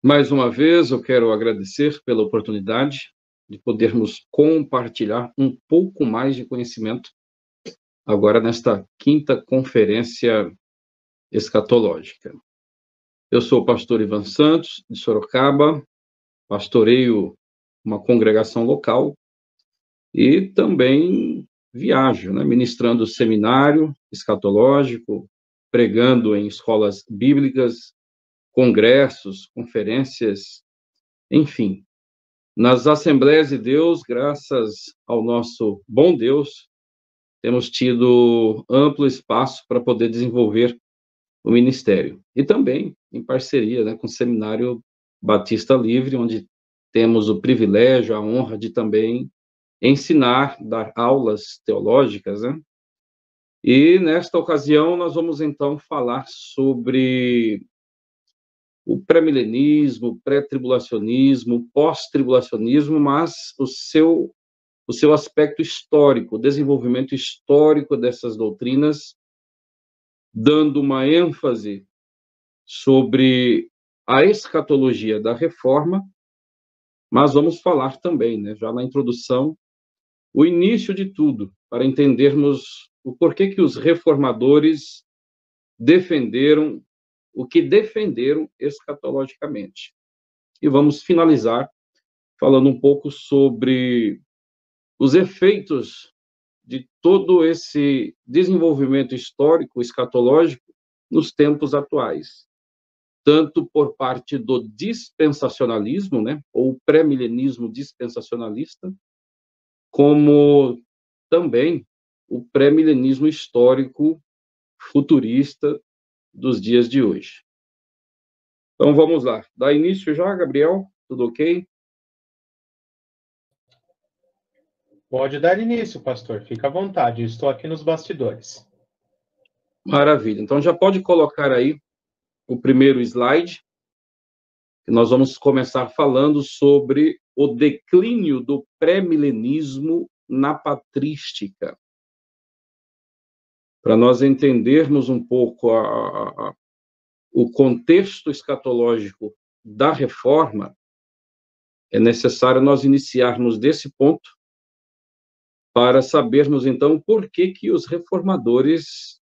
Mais uma vez, eu quero agradecer pela oportunidade de podermos compartilhar um pouco mais de conhecimento agora nesta quinta conferência escatológica. Eu sou o pastor Ivan Santos, de Sorocaba, pastoreio uma congregação local e também viajo, ministrando seminário escatológico, pregando em escolas bíblicas, congressos, conferências, enfim. Nas Assembleias de Deus, graças ao nosso bom Deus, temos tido amplo espaço para poder desenvolver o ministério. E também em parceria, com o Seminário Batista Livre, onde temos o privilégio, a honra de também ensinar, dar aulas teológicas, E nesta ocasião nós vamos então falar sobre o pré-milenismo, pré-tribulacionismo, pós-tribulacionismo, mas o seu aspecto histórico, o desenvolvimento histórico dessas doutrinas, dando uma ênfase sobre a escatologia da reforma, mas vamos falar também, já na introdução, o início de tudo, para entendermos o porquê que os reformadores defenderam o que defenderam escatologicamente. E vamos finalizar falando um pouco sobre os efeitos de todo esse desenvolvimento histórico, escatológico, nos tempos atuais, tanto por parte do dispensacionalismo, ou pré-milenismo dispensacionalista, como também o pré-milenismo histórico futurista dos dias de hoje. Então, vamos lá. Dá início já, Gabriel? Tudo ok? Pode dar início, pastor. Fica à vontade. Estou aqui nos bastidores. Maravilha. Então, já pode colocar aí o primeiro slide. Nós vamos começar falando sobre o declínio do pré-milenismo na patrística. Para nós entendermos um pouco o contexto escatológico da reforma, é necessário nós iniciarmos desse ponto para sabermos, então, por que os reformadores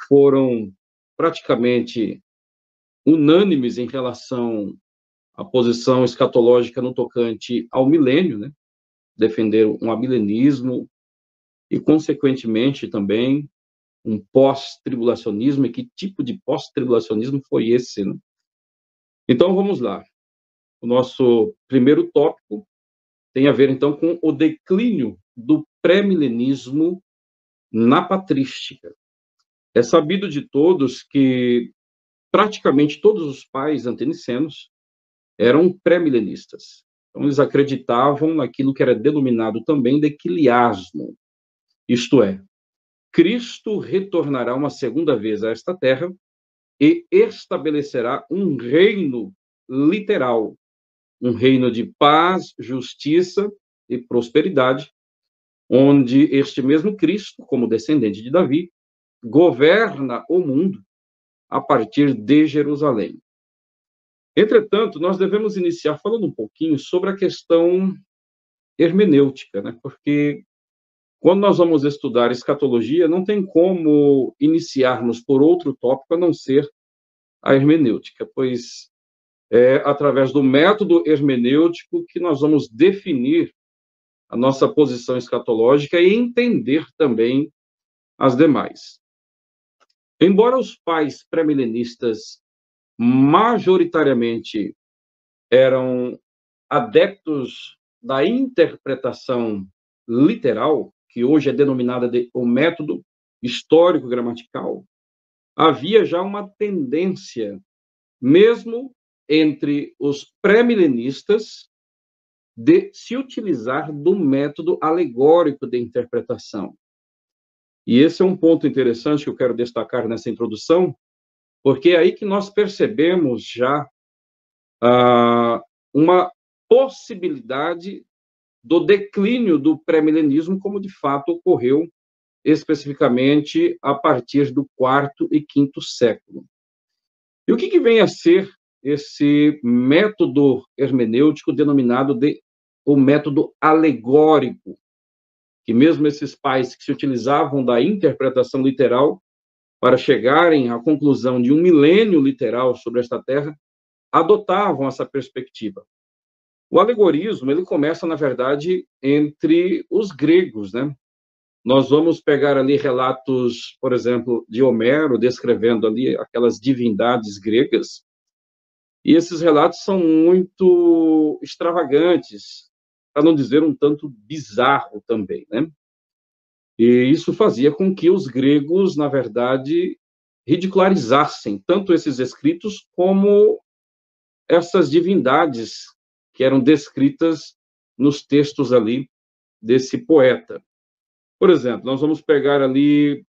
foram praticamente unânimes em relação à posição escatológica no tocante ao milênio, defenderam um amilenismo e, consequentemente, também um pós-tribulacionismo. E que tipo de pós-tribulacionismo foi esse, Então, vamos lá. O nosso primeiro tópico tem a ver, então, com o declínio do pré-milenismo na patrística. É sabido de todos que praticamente todos os pais antenicenos eram pré-milenistas. Então, eles acreditavam naquilo que era denominado também de quiliasmo, isto é, Cristo retornará uma segunda vez a esta terra e estabelecerá um reino literal, um reino de paz, justiça e prosperidade, onde este mesmo Cristo, como descendente de Davi, governa o mundo a partir de Jerusalém. Entretanto, nós devemos iniciar falando um pouquinho sobre a questão hermenêutica, porque quando nós vamos estudar escatologia, não tem como iniciarmos por outro tópico a não ser a hermenêutica, pois é através do método hermenêutico que nós vamos definir a nossa posição escatológica e entender também as demais. Embora os pais pré-milenistas majoritariamente eram adeptos da interpretação literal, que hoje é denominada de o método histórico-gramatical, havia já uma tendência, mesmo entre os pré-milenistas, de se utilizar do método alegórico de interpretação. E esse é um ponto interessante que eu quero destacar nessa introdução, porque é aí que nós percebemos já uma possibilidade do declínio do pré-milenismo, como de fato ocorreu especificamente a partir do quarto e quinto século. E o que vem a ser esse método hermenêutico denominado de o método alegórico, que mesmo esses pais que se utilizavam da interpretação literal para chegarem à conclusão de um milênio literal sobre esta terra, adotavam essa perspectiva. O alegorismo, ele começa, na verdade, entre os gregos, né? Nós vamos pegar ali relatos, por exemplo, de Homero, descrevendo ali aquelas divindades gregas, e esses relatos são muito extravagantes, para não dizer um tanto bizarro também, né? E isso fazia com que os gregos, na verdade, ridicularizassem tanto esses escritos como essas divindades que eram descritas nos textos ali desse poeta. Por exemplo, nós vamos pegar ali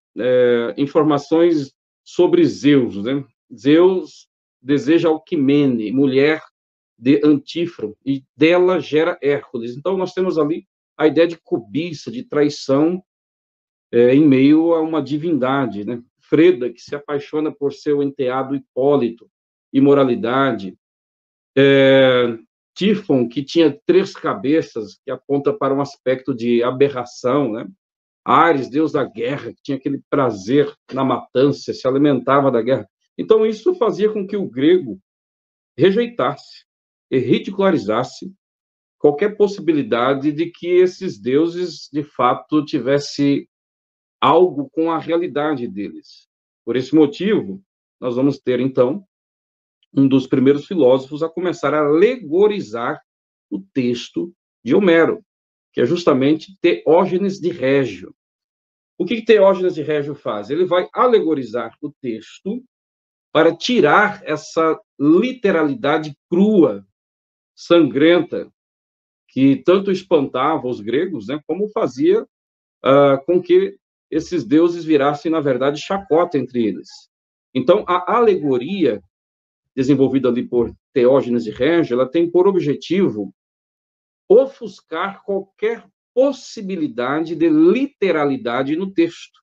informações sobre Zeus, né? Zeus deseja Alquimene, mulher de Antífron, e dela gera Hércules. Então, nós temos ali a ideia de cobiça, de traição, em meio a uma divindade, né? Freda, que se apaixona por seu enteado Hipólito, imoralidade. Tífon, que tinha 3 cabeças, que aponta para um aspecto de aberração, né? Ares, deus da guerra, que tinha aquele prazer na matança, se alimentava da guerra. Então, isso fazia com que o grego rejeitasse e ridicularizasse qualquer possibilidade de que esses deuses, de fato, tivessem algo com a realidade deles. Por esse motivo, nós vamos ter, então, um dos primeiros filósofos a começar a alegorizar o texto de Homero, que é justamente Teógenes de Régio. O que Teógenes de Régio faz? Ele vai alegorizar o texto para tirar essa literalidade crua, sangrenta, que tanto espantava os gregos, né, como fazia com que esses deuses virassem, na verdade, chacota entre eles. Então, a alegoria desenvolvida ali por Teógenes de Régio, ela tem por objetivo ofuscar qualquer possibilidade de literalidade no texto.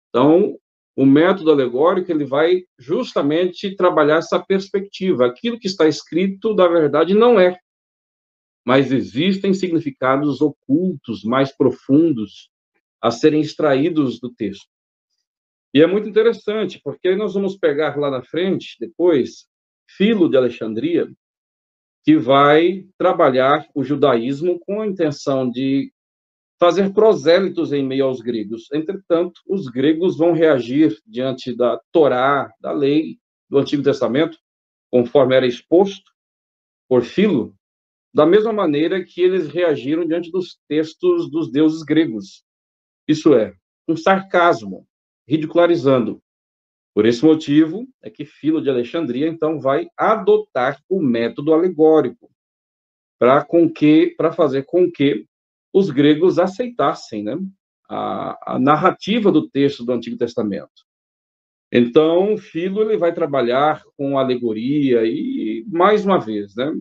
Então, o método alegórico, ele vai justamente trabalhar essa perspectiva. Aquilo que está escrito, na verdade, não é, mas existem significados ocultos, mais profundos, a serem extraídos do texto. E é muito interessante, porque nós vamos pegar lá na frente, depois, Filo de Alexandria, que vai trabalhar o judaísmo com a intenção de fazer prosélitos em meio aos gregos. Entretanto, os gregos vão reagir diante da Torá, da lei do Antigo Testamento, conforme era exposto por Filo, da mesma maneira que eles reagiram diante dos textos dos deuses gregos. Isso é, um sarcasmo, ridicularizando. Por esse motivo é que Filo de Alexandria, então, vai adotar o método alegórico para fazer com que os gregos aceitassem, né, a narrativa do texto do Antigo Testamento. Então, Filo ele vai trabalhar com alegoria e, mais uma vez, né,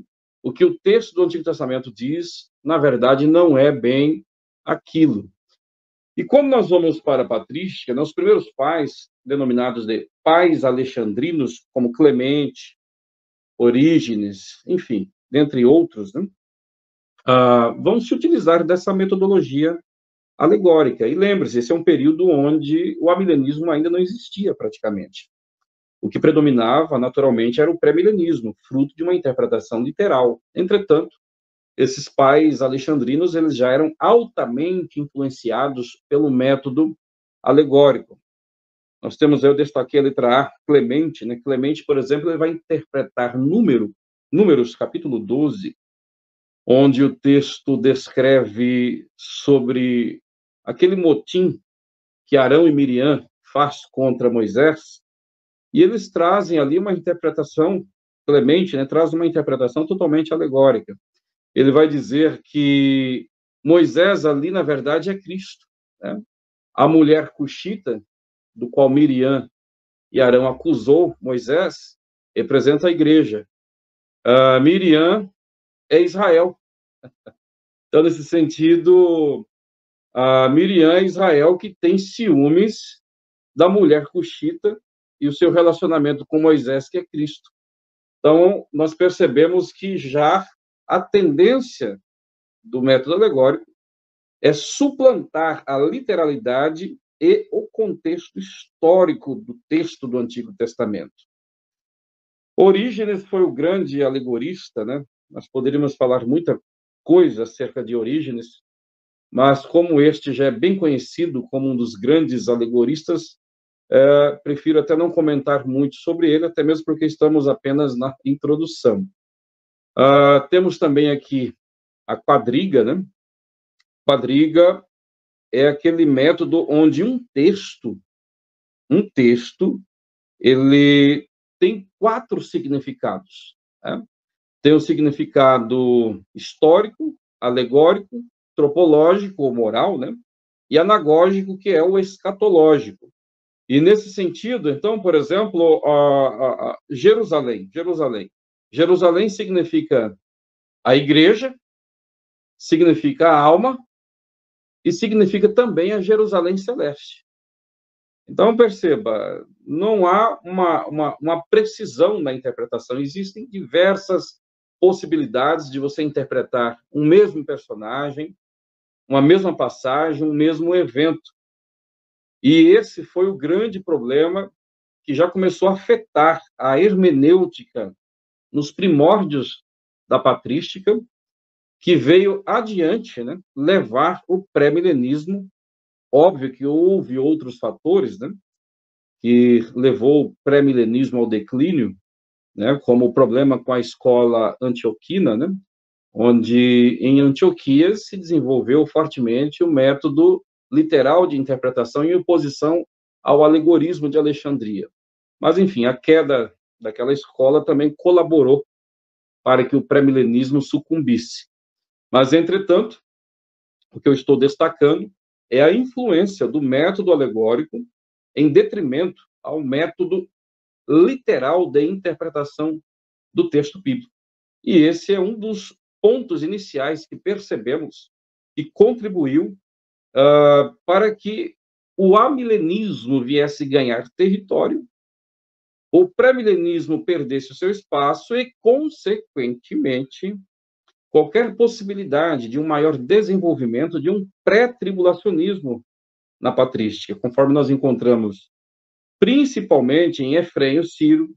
o que o texto do Antigo Testamento diz, na verdade, não é bem aquilo. E como nós vamos para a patrística, os primeiros pais, denominados de pais alexandrinos, como Clemente, Orígenes, enfim, dentre outros, né, vão se utilizar dessa metodologia alegórica. E lembre-se, esse é um período onde o amilenismo ainda não existia praticamente. O que predominava, naturalmente, era o pré-milenismo, fruto de uma interpretação literal. Entretanto, esses pais alexandrinos eles já eram altamente influenciados pelo método alegórico. Nós temos, eu destaquei a letra A, Clemente, né? Clemente, por exemplo, ele vai interpretar Números, capítulo 12, onde o texto descreve sobre aquele motim que Arão e Miriam faz contra Moisés, e eles trazem ali uma interpretação, Clemente, né, traz uma interpretação totalmente alegórica. Ele vai dizer que Moisés ali, na verdade, é Cristo, né? A mulher cuxita, do qual Miriam e Arão acusou Moisés, representa a igreja. Miriam é Israel. Então, nesse sentido, a Miriam é Israel que tem ciúmes da mulher cuxita e o seu relacionamento com Moisés, que é Cristo. Então, nós percebemos que já a tendência do método alegórico é suplantar a literalidade e o contexto histórico do texto do Antigo Testamento. Orígenes foi o grande alegorista, né? Nós poderíamos falar muita coisa acerca de Orígenes, mas como este já é bem conhecido como um dos grandes alegoristas, prefiro até não comentar muito sobre ele, até mesmo porque estamos apenas na introdução. Temos também aqui a quadriga, né? Quadriga é aquele método onde um texto, ele tem 4 significados, né? Tem o significado histórico, alegórico, tropológico ou moral, né? E anagógico, que é o escatológico. E nesse sentido, então, por exemplo, Jerusalém. Jerusalém significa a igreja, significa a alma e significa também a Jerusalém celeste. Então, perceba, não há uma precisão na interpretação. Existem diversas possibilidades de você interpretar um mesmo personagem, uma mesma passagem, um mesmo evento. E esse foi o grande problema que já começou a afetar a hermenêutica nos primórdios da patrística, que veio adiante, né, levar o pré-milenismo. Óbvio que houve outros fatores, né, que levou o pré-milenismo ao declínio, né, como o problema com a escola antioquina, né, onde em Antioquia se desenvolveu fortemente o método literal de interpretação em oposição ao alegorismo de Alexandria. Mas, enfim, a queda daquela escola também colaborou para que o pré-milenismo sucumbisse. Mas, entretanto, o que eu estou destacando é a influência do método alegórico em detrimento ao método literal de interpretação do texto bíblico. E esse é um dos pontos iniciais que percebemos e contribuiu para que o amilenismo viesse ganhar território, o pré-milenismo perdesse o seu espaço e, consequentemente, qualquer possibilidade de um maior desenvolvimento de um pré-tribulacionismo na patrística, conforme nós encontramos principalmente em Efrêmio Ciro,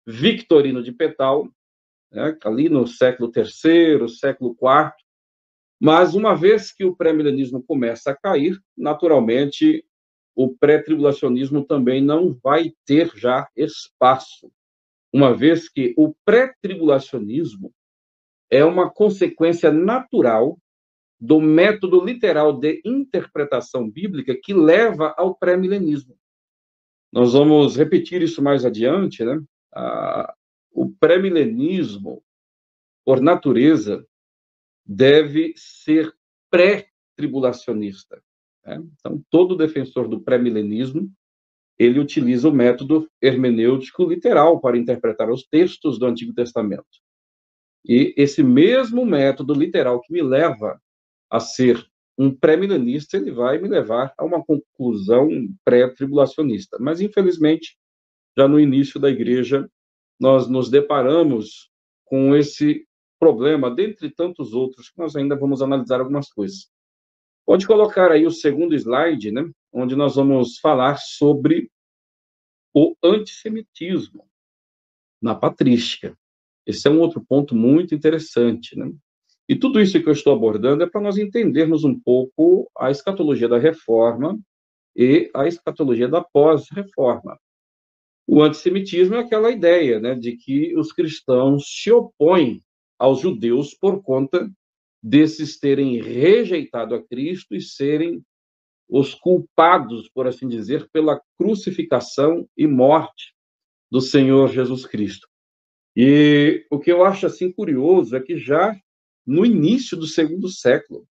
Victorino de Petal, né, ali no século III, século IV. Mas, uma vez que o pré-milenismo começa a cair, naturalmente, o pré-tribulacionismo também não vai ter já espaço, uma vez que o pré-tribulacionismo é uma consequência natural do método literal de interpretação bíblica que leva ao pré-milenismo. Nós vamos repetir isso mais adiante, né? O pré-milenismo, por natureza, deve ser pré-tribulacionista, né? Então, todo defensor do pré-milenismo, ele utiliza o método hermenêutico literal para interpretar os textos do Antigo Testamento. E esse mesmo método literal que me leva a ser um pré-milenista, ele vai me levar a uma conclusão pré-tribulacionista. Mas, infelizmente, já no início da igreja, nós nos deparamos com esse problema, dentre tantos outros, que nós ainda vamos analisar algumas coisas. Pode colocar aí o segundo slide, né, onde nós vamos falar sobre o antissemitismo na patrística. Esse é um outro ponto muito interessante, né? E tudo isso que eu estou abordando é para nós entendermos um pouco a escatologia da reforma e a escatologia da pós-reforma. O antissemitismo é aquela ideia, né, de que os cristãos se opõem aos judeus por conta desses terem rejeitado a Cristo e serem os culpados, por assim dizer, pela crucificação e morte do Senhor Jesus Cristo. E o que eu acho assim curioso é que já no início do segundo século,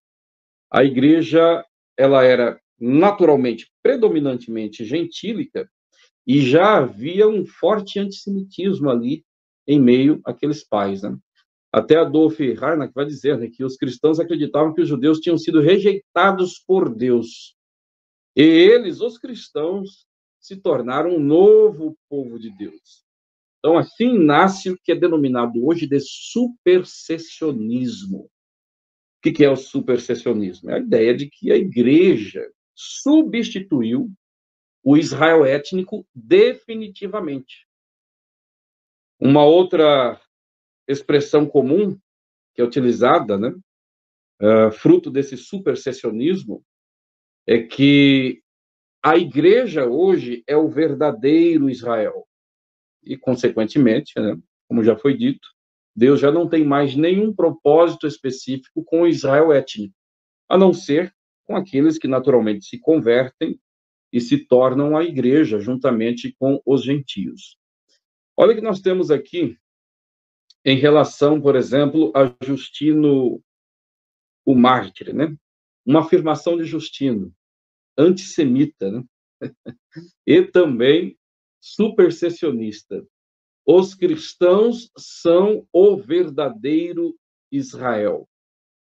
a igreja ela era naturalmente, predominantemente gentílica, e já havia um forte antissemitismo ali em meio àqueles pais, né? Até Adolf Harnack vai dizer, né, que os cristãos acreditavam que os judeus tinham sido rejeitados por Deus. E eles, os cristãos, se tornaram um novo povo de Deus. Então, assim nasce o que é denominado hoje de supersessionismo. O que é o supersessionismo? É a ideia de que a igreja substituiu o Israel étnico definitivamente. Uma outra expressão comum que é utilizada, né, fruto desse supersessionismo, é que a igreja hoje é o verdadeiro Israel. E, consequentemente, né, como já foi dito, Deus já não tem mais nenhum propósito específico com o Israel étnico, a não ser com aqueles que naturalmente se convertem e se tornam a igreja, juntamente com os gentios. Olha o que nós temos aqui em relação, por exemplo, a Justino o Mártir, né? Uma afirmação de Justino, antissemita, né? E também supersessionista. Os cristãos são o verdadeiro Israel.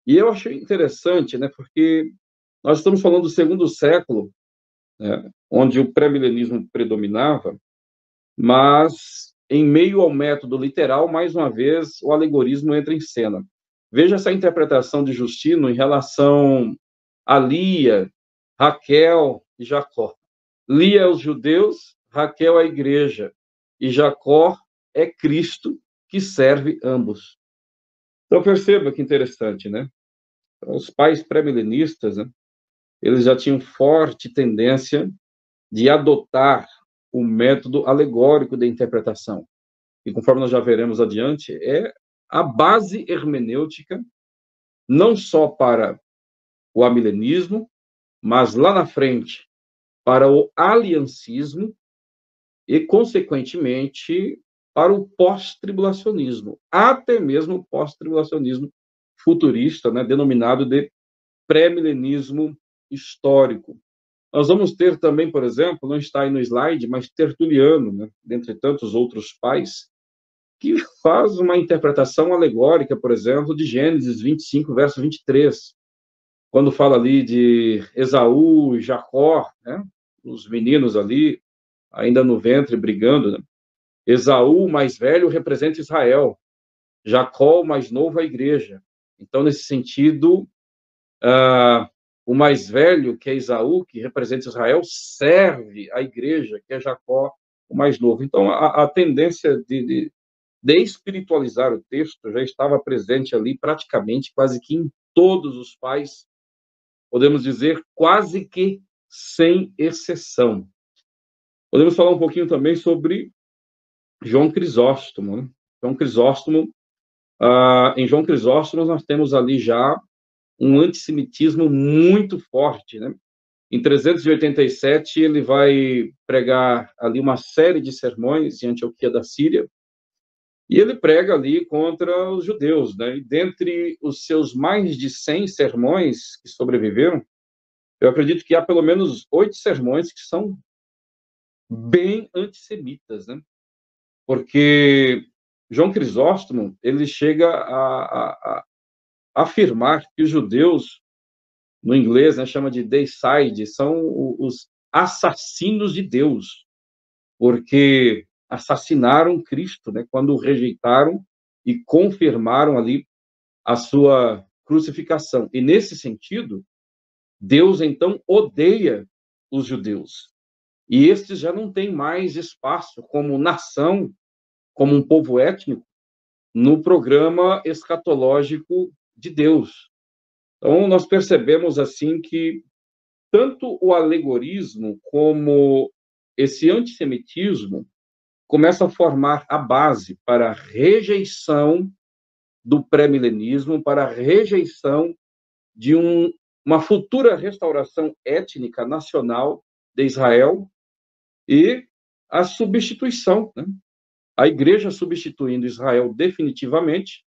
E eu achei interessante, né? Porque nós estamos falando do segundo século, né, onde o pré-milenismo predominava, mas em meio ao método literal, mais uma vez, o alegorismo entra em cena. Veja essa interpretação de Justino em relação a Lia, Raquel e Jacó. Lia é os judeus, Raquel é a igreja, e Jacó é Cristo, que serve ambos. Então, perceba que interessante, né? Os pais pré-milenistas, né, eles já tinham forte tendência de adotar o método alegórico de interpretação. E conforme nós já veremos adiante, é a base hermenêutica, não só para o amilenismo, mas lá na frente, para o aliancismo e, consequentemente, para o pós-tribulacionismo, até mesmo o pós-tribulacionismo futurista, né, denominado de pré-milenismo histórico. Nós vamos ter também, por exemplo, não está aí no slide, mas Tertuliano, né, dentre tantos outros pais, que faz uma interpretação alegórica, por exemplo, de Gênesis 25, verso 23, quando fala ali de Esaú e Jacó, né, os meninos ali, ainda no ventre, brigando, né? Esaú, mais velho, representa Israel, Jacó, o mais novo, a igreja. Então, nesse sentido, o mais velho, que é Esaú, que representa Israel, serve a igreja, que é Jacó, o mais novo. Então, a tendência de espiritualizar o texto já estava presente ali praticamente quase que em todos os pais, podemos dizer quase que sem exceção. Podemos falar um pouquinho também sobre João Crisóstomo, né? João Crisóstomo, em João Crisóstomo nós temos ali já um antissemitismo muito forte, né? Em 387 ele vai pregar ali uma série de sermões em Antioquia da Síria, e ele prega ali contra os judeus, né? E dentre os seus mais de 100 sermões que sobreviveram, eu acredito que há pelo menos 8 sermões que são bem antissemitas, né? Porque João Crisóstomo, ele chega a afirmar que os judeus, no inglês, né, chama de deicide, são os assassinos de Deus, porque assassinaram Cristo, né, quando o rejeitaram e confirmaram ali a sua crucificação. E, nesse sentido, Deus, então, odeia os judeus. E estes já não têm mais espaço como nação, como um povo étnico, no programa escatológico de Deus. Então, nós percebemos, assim, que tanto o alegorismo como esse antissemitismo começa a formar a base para a rejeição do pré-milenismo, para a rejeição de uma futura restauração étnica nacional de Israel e a substituição, né? A igreja substituindo Israel definitivamente.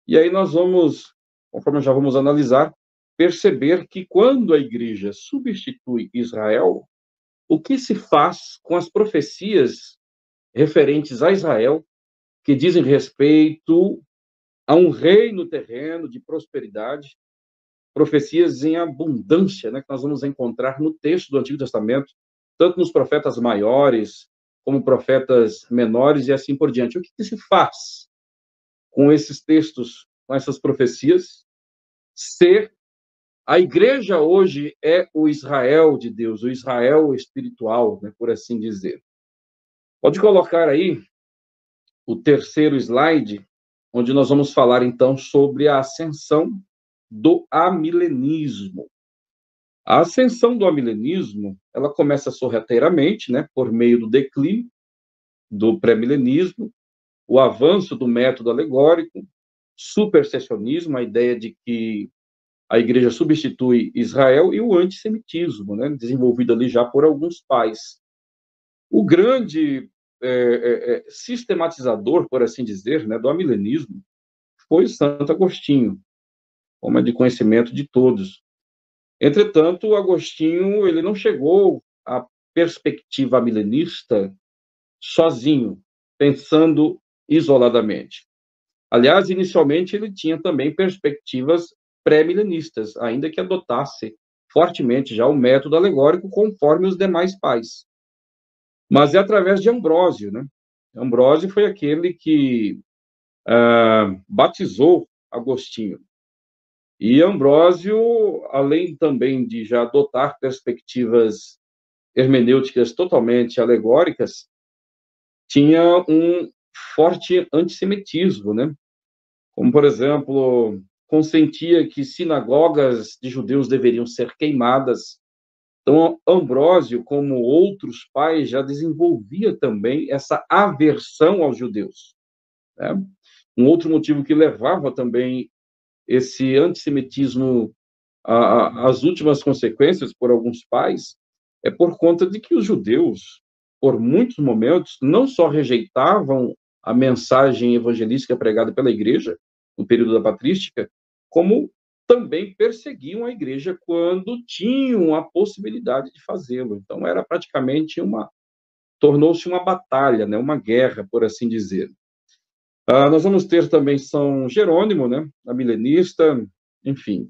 E aí nós vamos, conforme já vamos analisar, perceber que quando a igreja substitui Israel, o que se faz com as profecias referentes a Israel, que dizem respeito a um reino terreno de prosperidade, profecias em abundância, né, que nós vamos encontrar no texto do Antigo Testamento, tanto nos profetas maiores, como profetas menores e assim por diante. O que se faz com esses textos, com essas profecias? Se a igreja hoje é o Israel de Deus, o Israel espiritual, né, por assim dizer. Pode colocar aí o terceiro slide, onde nós vamos falar, então, sobre a ascensão do amilenismo. A ascensão do amilenismo, ela começa sorrateiramente, né, por meio do declínio do pré-milenismo, o avanço do método alegórico, supersessionismo, a ideia de que a igreja substitui Israel, e o antissemitismo, né, desenvolvido ali já por alguns pais. O grande sistematizador, por assim dizer, né, do amilenismo foi Santo Agostinho, como é de conhecimento de todos. Entretanto, Agostinho ele não chegou à perspectiva milenista sozinho, pensando isoladamente. Aliás, inicialmente ele tinha também perspectivas pré-milenistas, ainda que adotasse fortemente já o método alegórico conforme os demais pais. Mas é através de Ambrósio, né? Ambrósio foi aquele que batizou Agostinho. E Ambrósio, além também de já adotar perspectivas hermenêuticas totalmente alegóricas, tinha um forte antissemitismo, né? Como, por exemplo, consentia que sinagogas de judeus deveriam ser queimadas. Então, Ambrósio, como outros pais, já desenvolvia também essa aversão aos judeus, né? Um outro motivo que levava também esse antissemitismo às últimas consequências por alguns pais é por conta de que os judeus, por muitos momentos, não só rejeitavam a mensagem evangelística pregada pela igreja no período da patrística, como também perseguiam a igreja quando tinham a possibilidade de fazê-lo. Então era praticamente tornou-se uma batalha, né, uma guerra, por assim dizer. Nós vamos ter também São Jerônimo, né, a milenista, enfim,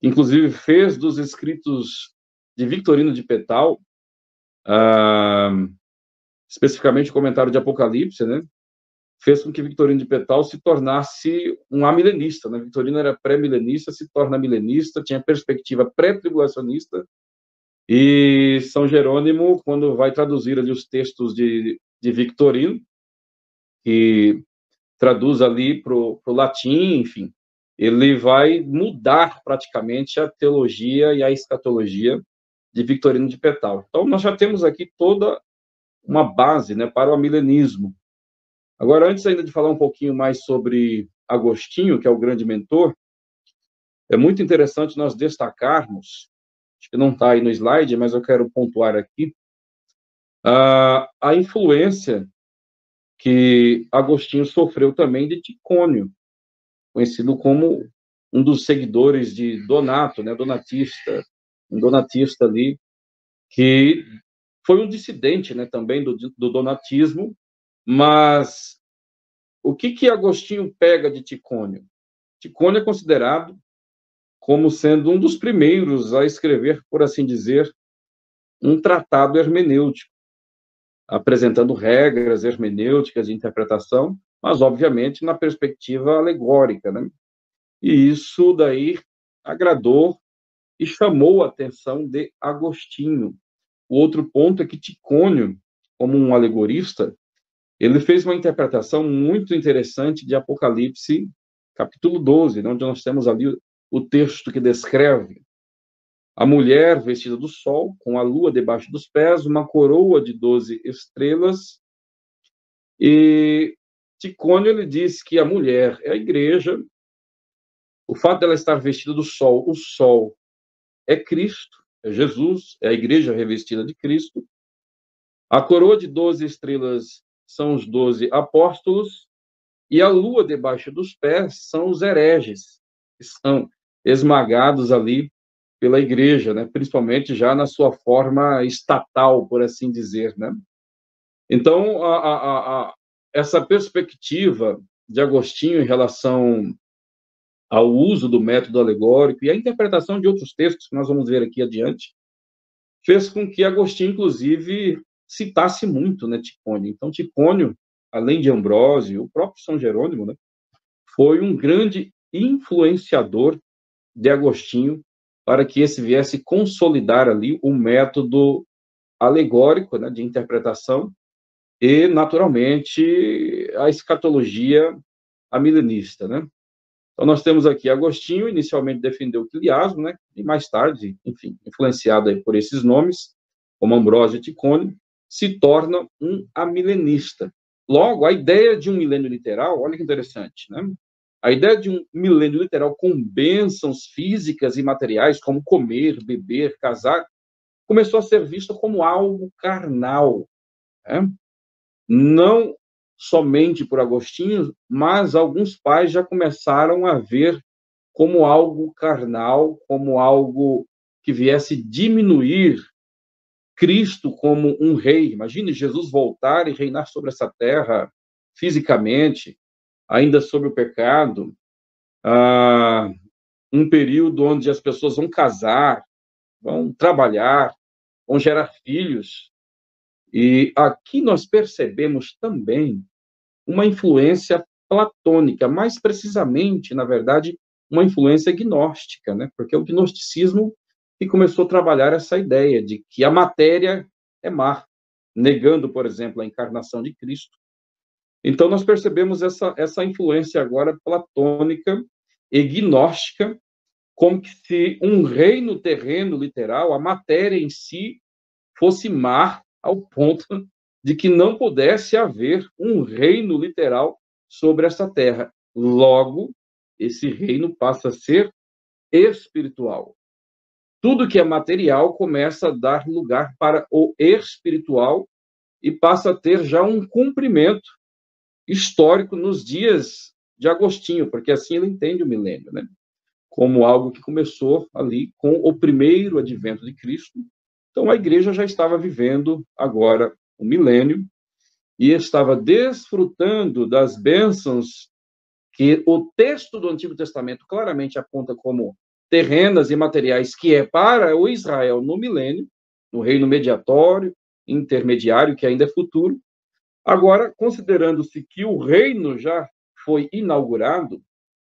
inclusive fez dos escritos de Victorino de Petal, especificamente o comentário de Apocalipse, né, fez com que Victorino de Petal se tornasse um amilenista, né? Victorino era pré-milenista, se torna milenista, tinha perspectiva pré-tribulacionista, e São Jerônimo, quando vai traduzir ali os textos de Victorino, que traduz ali para o latim, enfim, ele vai mudar praticamente a teologia e a escatologia de Victorino de Petal. Então, nós já temos aqui toda uma base, né, para o amilenismo. Agora, antes ainda de falar um pouquinho mais sobre Agostinho, que é o grande mentor, é muito interessante nós destacarmos, acho que não está aí no slide, mas eu quero pontuar aqui, a influência que Agostinho sofreu também de Ticônio, conhecido como um dos seguidores de Donato, né, um donatista ali, que foi um dissidente, né, também do donatismo, mas o que Agostinho pega de Ticônio? Ticônio é considerado como sendo um dos primeiros a escrever, por assim dizer, um tratado hermenêutico, apresentando regras hermenêuticas de interpretação, mas, obviamente, na perspectiva alegórica, né? E isso daí agradou e chamou a atenção de Agostinho. O outro ponto é que Ticônio, como um alegorista, ele fez uma interpretação muito interessante de Apocalipse, capítulo 12, onde nós temos ali o texto que descreve a mulher vestida do sol, com a lua debaixo dos pés, uma coroa de 12 estrelas. E Ticônio ele diz que a mulher é a igreja, o fato dela estar vestida do sol, o sol é Cristo, é Jesus, é a igreja revestida de Cristo. A coroa de 12 estrelas são os 12 apóstolos, e a lua debaixo dos pés são os hereges, que são esmagados ali pela igreja, né? Principalmente já na sua forma estatal, por assim dizer, né? Então, essa perspectiva de Agostinho em relação ao uso do método alegórico e a interpretação de outros textos que nós vamos ver aqui adiante, fez com que Agostinho, inclusive, citasse muito, né, Ticônio. Então, Ticônio, além de Ambrósio, o próprio São Jerônimo, né, foi um grande influenciador de Agostinho para que esse viesse consolidar ali o método alegórico, né, de interpretação e, naturalmente, a escatologia amilenista, né? Então, nós temos aqui Agostinho, inicialmente defendeu o quiasmo, né? E mais tarde, enfim, influenciado aí por esses nomes, como Ambrósio e Ticônio, se torna um amilenista. Logo, a ideia de um milênio literal, olha que interessante, né? A ideia de um milênio literal com bênçãos físicas e materiais, como comer, beber, casar, começou a ser vista como algo carnal, né? Não somente por Agostinho, mas alguns pais já começaram a ver como algo carnal, como algo que viesse diminuir Cristo como um rei. Imagine Jesus voltar e reinar sobre essa terra fisicamente, ainda sobre o pecado, um período onde as pessoas vão casar, vão trabalhar, vão gerar filhos. E aqui nós percebemos também uma influência platônica, mais precisamente, na verdade, uma influência gnóstica, né? Porque é o gnosticismo que começou a trabalhar essa ideia de que a matéria é má, negando, por exemplo, a encarnação de Cristo. Então, nós percebemos essa influência agora platônica e gnóstica, como que se um reino terreno literal, a matéria em si, fosse má ao ponto de que não pudesse haver um reino literal sobre essa terra. Logo, esse reino passa a ser espiritual. Tudo que é material começa a dar lugar para o espiritual e passa a ter já um cumprimento histórico nos dias de Agostinho, porque assim ele entende o milênio, né? Como algo que começou ali com o primeiro advento de Cristo. Então, a igreja já estava vivendo agora o milênio e estava desfrutando das bênçãos que o texto do Antigo Testamento claramente aponta como terrenas e materiais, que é para o Israel no milênio, no reino mediatório, intermediário, que ainda é futuro. Agora, considerando-se que o reino já foi inaugurado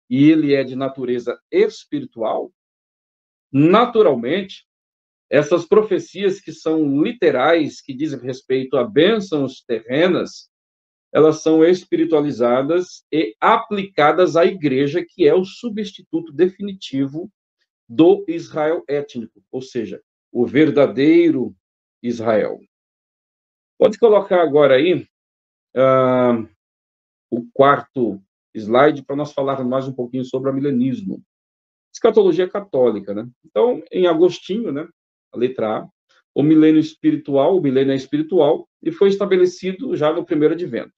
e ele é de natureza espiritual, naturalmente, essas profecias que são literais, que dizem respeito a bênçãos terrenas, elas são espiritualizadas e aplicadas à igreja, que é o substituto definitivo do Israel étnico, ou seja, o verdadeiro Israel. Pode colocar agora aí o quarto slide para nós falarmos mais um pouquinho sobre o milenismo. Escatologia católica, né? Então, em Agostinho, né, a letra A, o milênio espiritual, o milênio é espiritual, e foi estabelecido já no primeiro advento.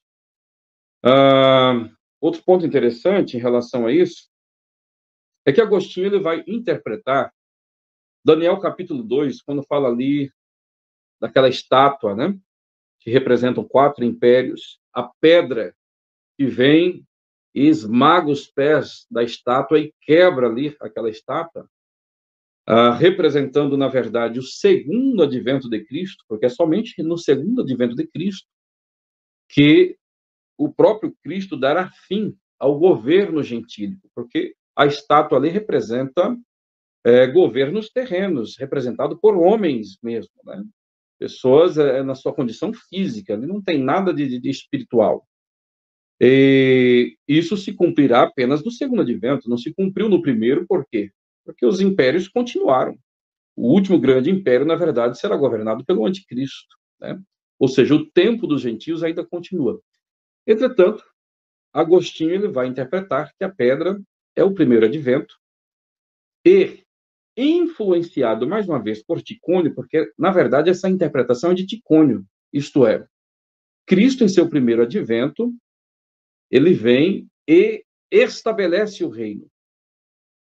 Outro ponto interessante em relação a isso é que Agostinho ele vai interpretar Daniel capítulo 2, quando fala ali daquela estátua, né, que representam 4 impérios, a pedra que vem e esmaga os pés da estátua e quebra ali aquela estátua, representando, na verdade, o segundo advento de Cristo, porque é somente no segundo advento de Cristo que o próprio Cristo dará fim ao governo gentílico, porque a estátua ali representa governos terrenos, representado por homens mesmo, né? Pessoas na sua condição física, ali não tem nada de espiritual. E isso se cumprirá apenas no segundo advento, não se cumpriu no primeiro, por quê? Porque os impérios continuaram. O último grande império, na verdade, será governado pelo anticristo, né? Ou seja, o tempo dos gentios ainda continua. Entretanto, Agostinho ele vai interpretar que a pedra é o primeiro advento e, influenciado mais uma vez por Ticônio, porque, na verdade, essa interpretação é de Ticônio, isto é, Cristo, em seu primeiro advento, ele vem e estabelece o reino.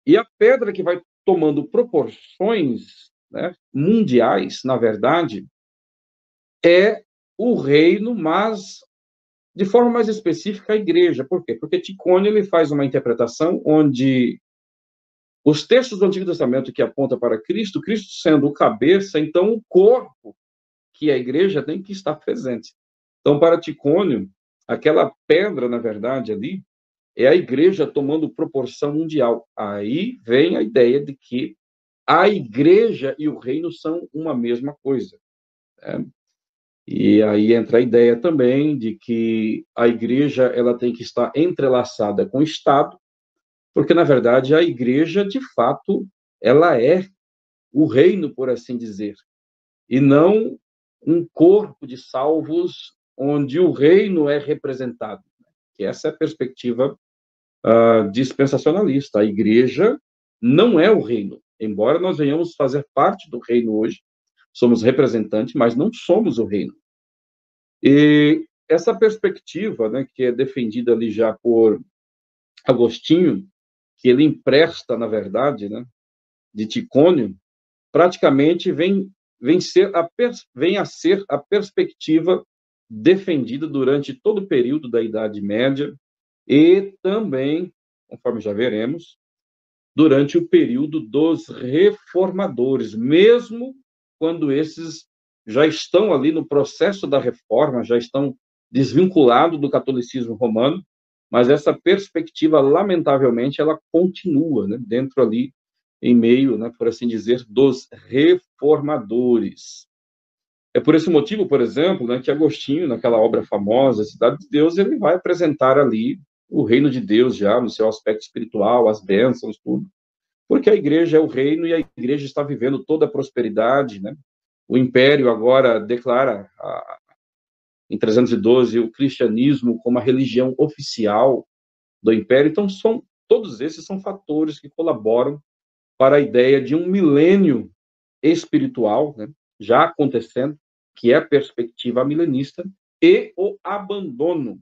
E a pedra que vai tomando proporções, né, mundiais, na verdade, é o reino, mas de forma mais específica a igreja. Por quê? Porque Ticônio ele faz uma interpretação onde os textos do Antigo Testamento que apontam para Cristo, Cristo sendo o cabeça, então o corpo, que a igreja tem que estar presente. Então, para Ticônio, aquela pedra, na verdade, ali, é a igreja tomando proporção mundial. Aí vem a ideia de que a igreja e o reino são uma mesma coisa, né? E aí entra a ideia também de que a igreja ela tem que estar entrelaçada com o Estado, porque, na verdade, a igreja, de fato, ela é o reino, por assim dizer, e não um corpo de salvos onde o reino é representado. Que essa é a perspectiva dispensacionalista. A igreja não é o reino, embora nós venhamos fazer parte do reino hoje, somos representantes, mas não somos o reino. E essa perspectiva, né, que é defendida ali já por Agostinho, que ele empresta, na verdade, né, de Ticônio, praticamente vem a ser a perspectiva defendida durante todo o período da Idade Média e também, conforme já veremos, durante o período dos reformadores, mesmo quando esses já estão ali no processo da reforma, já estão desvinculados do catolicismo romano, mas essa perspectiva, lamentavelmente, ela continua, né, dentro ali, em meio, né, por assim dizer, dos reformadores. É por esse motivo, por exemplo, né, que Agostinho, naquela obra famosa, Cidade de Deus, ele vai apresentar ali o reino de Deus já no seu aspecto espiritual, as bênçãos, tudo, porque a igreja é o reino e a igreja está vivendo toda a prosperidade, né? O império agora declara, em 312, o cristianismo como a religião oficial do império. Então, todos esses são fatores que colaboram para a ideia de um milênio espiritual, né, já acontecendo, que é a perspectiva milenista, e o abandono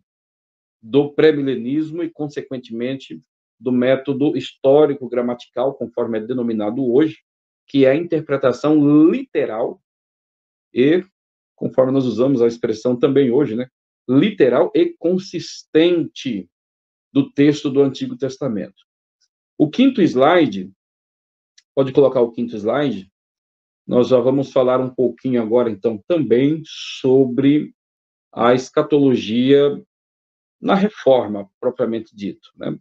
do pré-milenismo e, consequentemente, do método histórico-gramatical, conforme é denominado hoje, que é a interpretação literal e, conforme nós usamos a expressão também hoje, né, literal e consistente do texto do Antigo Testamento. O quinto slide, pode colocar o quinto slide, nós já vamos falar um pouquinho agora, então, também sobre a escatologia na reforma, propriamente dito, né?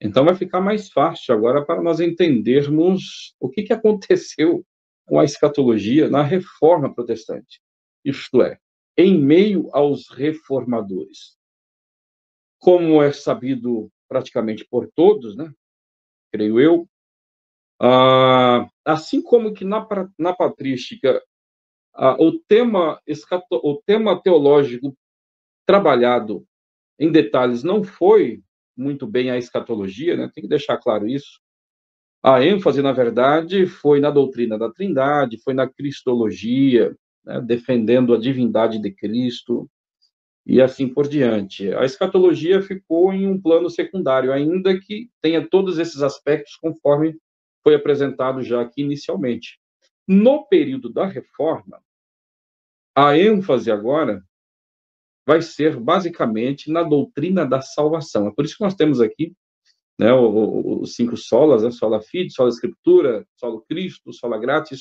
Então, vai ficar mais fácil agora para nós entendermos o que aconteceu com a escatologia na reforma protestante. Isto é, em meio aos reformadores. Como é sabido praticamente por todos, né? Creio eu, assim como que na patrística, o tema teológico trabalhado em detalhes não foi muito bem a escatologia, né? Tem que deixar claro isso. A ênfase, na verdade, foi na doutrina da Trindade, foi na cristologia, né? Defendendo a divindade de Cristo e assim por diante. A escatologia ficou em um plano secundário, ainda que tenha todos esses aspectos conforme foi apresentado já aqui inicialmente. No período da Reforma, a ênfase agora vai ser basicamente na doutrina da salvação. É por isso que nós temos aqui, né, os cinco solas, né, sola fide, sola escritura, solo Cristo, sola gratia,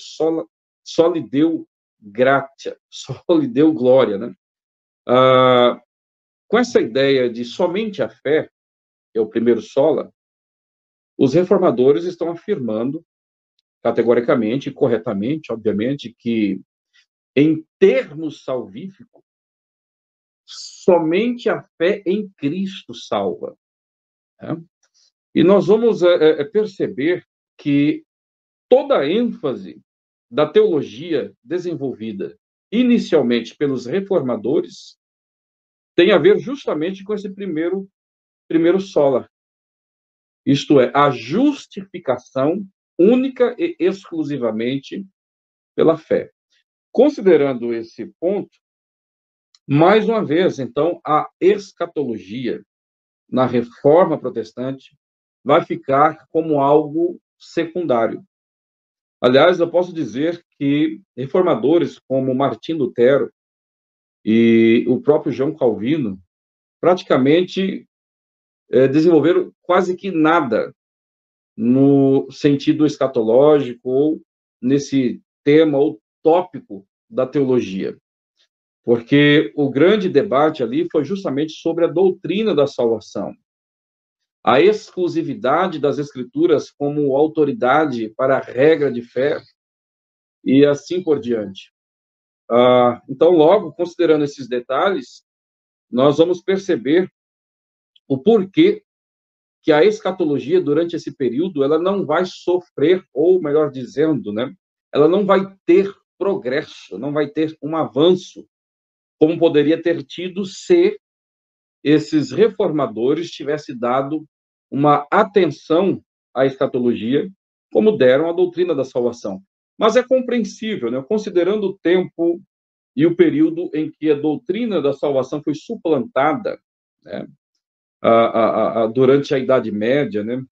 soli deu gratia, soli deu glória, né? Com essa ideia de somente a fé, que é o primeiro sola, os reformadores estão afirmando categoricamente e corretamente, obviamente, que em termos salvíficos, somente a fé em Cristo salva, né? E nós vamos perceber que toda a ênfase da teologia desenvolvida inicialmente pelos reformadores tem a ver justamente com esse primeiro sola, isto é, a justificação única e exclusivamente pela fé. Considerando esse ponto, mais uma vez, então, a escatologia na reforma protestante vai ficar como algo secundário. Aliás, eu posso dizer que reformadores como Martim Lutero e o próprio João Calvino praticamente desenvolveram quase que nada no sentido escatológico ou nesse tema ou tópico da teologia, porque o grande debate ali foi justamente sobre a doutrina da salvação, a exclusividade das Escrituras como autoridade para a regra de fé e assim por diante. Então, logo, considerando esses detalhes, nós vamos perceber o porquê que a escatologia, durante esse período, ela não vai sofrer, ou melhor dizendo, né, ela não vai ter progresso, não vai ter um avanço, como poderia ter tido se esses reformadores tivessem dado uma atenção à escatologia, como deram à doutrina da salvação. Mas é compreensível, né, considerando o tempo e o período em que a doutrina da salvação foi suplantada, né, durante a Idade Média, né,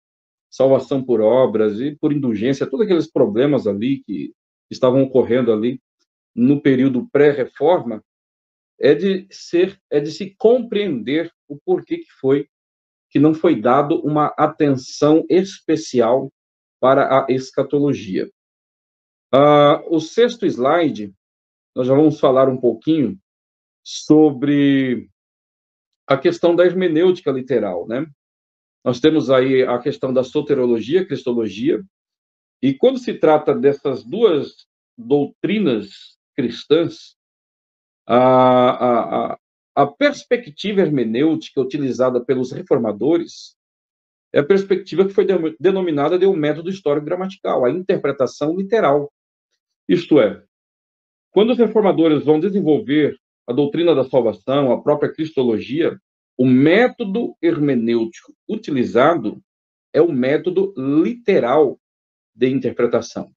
salvação por obras e por indulgência, todos aqueles problemas ali que estavam ocorrendo ali no período pré-reforma, é de se compreender o porquê que não foi dado uma atenção especial para a escatologia. O sexto slide, nós já vamos falar um pouquinho sobre a questão da hermenêutica literal, né? Nós temos aí a questão da soteriologia, cristologia, e quando se trata dessas duas doutrinas cristãs, a perspectiva hermenêutica utilizada pelos reformadores é a perspectiva que foi denominada de um método histórico-gramatical, a interpretação literal. Isto é, quando os reformadores vão desenvolver a doutrina da salvação, a própria cristologia, o método hermenêutico utilizado é o método literal de interpretação.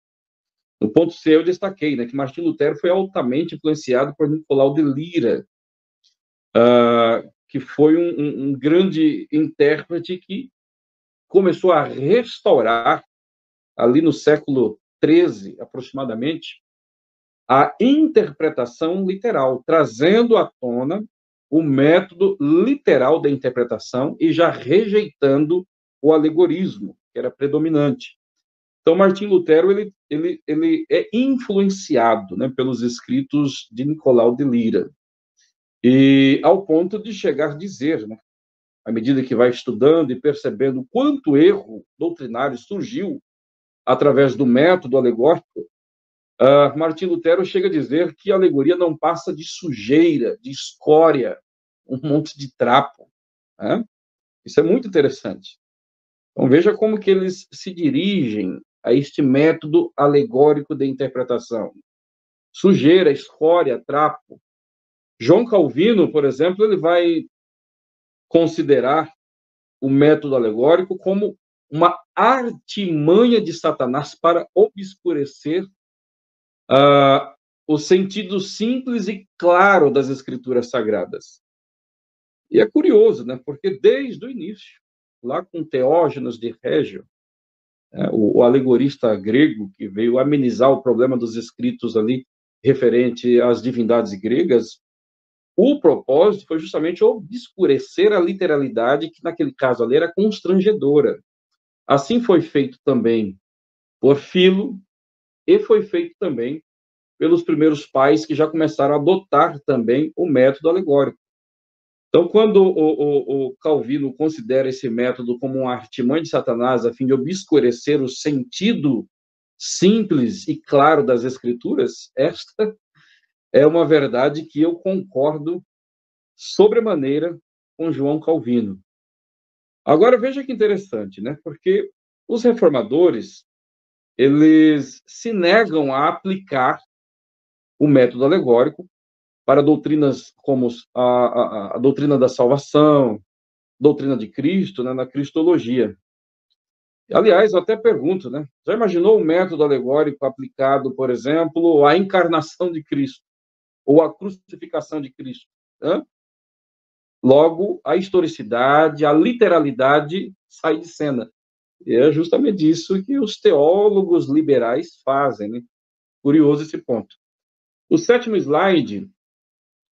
No ponto C, eu destaquei, né, que Martinho Lutero foi altamente influenciado por Nicolau de Lyra, que foi um grande intérprete que começou a restaurar, ali no século XIII, aproximadamente, a interpretação literal, trazendo à tona o método literal da interpretação e já rejeitando o alegorismo, que era predominante. Então, Martinho Lutero ele é influenciado, né, pelos escritos de Nicolau de Lyra, e ao ponto de chegar a dizer, né, à medida que vai estudando e percebendo quanto erro doutrinário surgiu através do método alegórico, Martinho Lutero chega a dizer que a alegoria não passa de sujeira, de escória, um monte de trapo. Né? Isso é muito interessante. Então, veja como que eles se dirigem a este método alegórico de interpretação. Sujeira, escória, trapo. João Calvino, por exemplo, ele vai considerar o método alegórico como uma artimanha de Satanás para obscurecer o sentido simples e claro das escrituras sagradas. E é curioso, né? Porque desde o início, lá com Teógenes de Régio, o alegorista grego que veio amenizar o problema dos escritos ali referente às divindades gregas, o propósito foi justamente obscurecer a literalidade, que naquele caso ali era constrangedora. Assim foi feito também por Filo e foi feito também pelos primeiros pais que já começaram a adotar também o método alegórico. Então, quando o Calvino considera esse método como uma artimanha de Satanás a fim de obscurecer o sentido simples e claro das Escrituras, esta é uma verdade que eu concordo sobremaneira com João Calvino. Agora, veja que interessante, né? Porque os reformadores, eles se negam a aplicar o método alegórico para doutrinas como a doutrina da salvação, doutrina de Cristo, né, na cristologia. Aliás, eu até pergunto, né? Já imaginou um método alegórico aplicado, por exemplo, à encarnação de Cristo ou à crucificação de Cristo? Né? Logo, a historicidade, a literalidade sai de cena. E é justamente isso que os teólogos liberais fazem, né? Curioso esse ponto. O sétimo slide,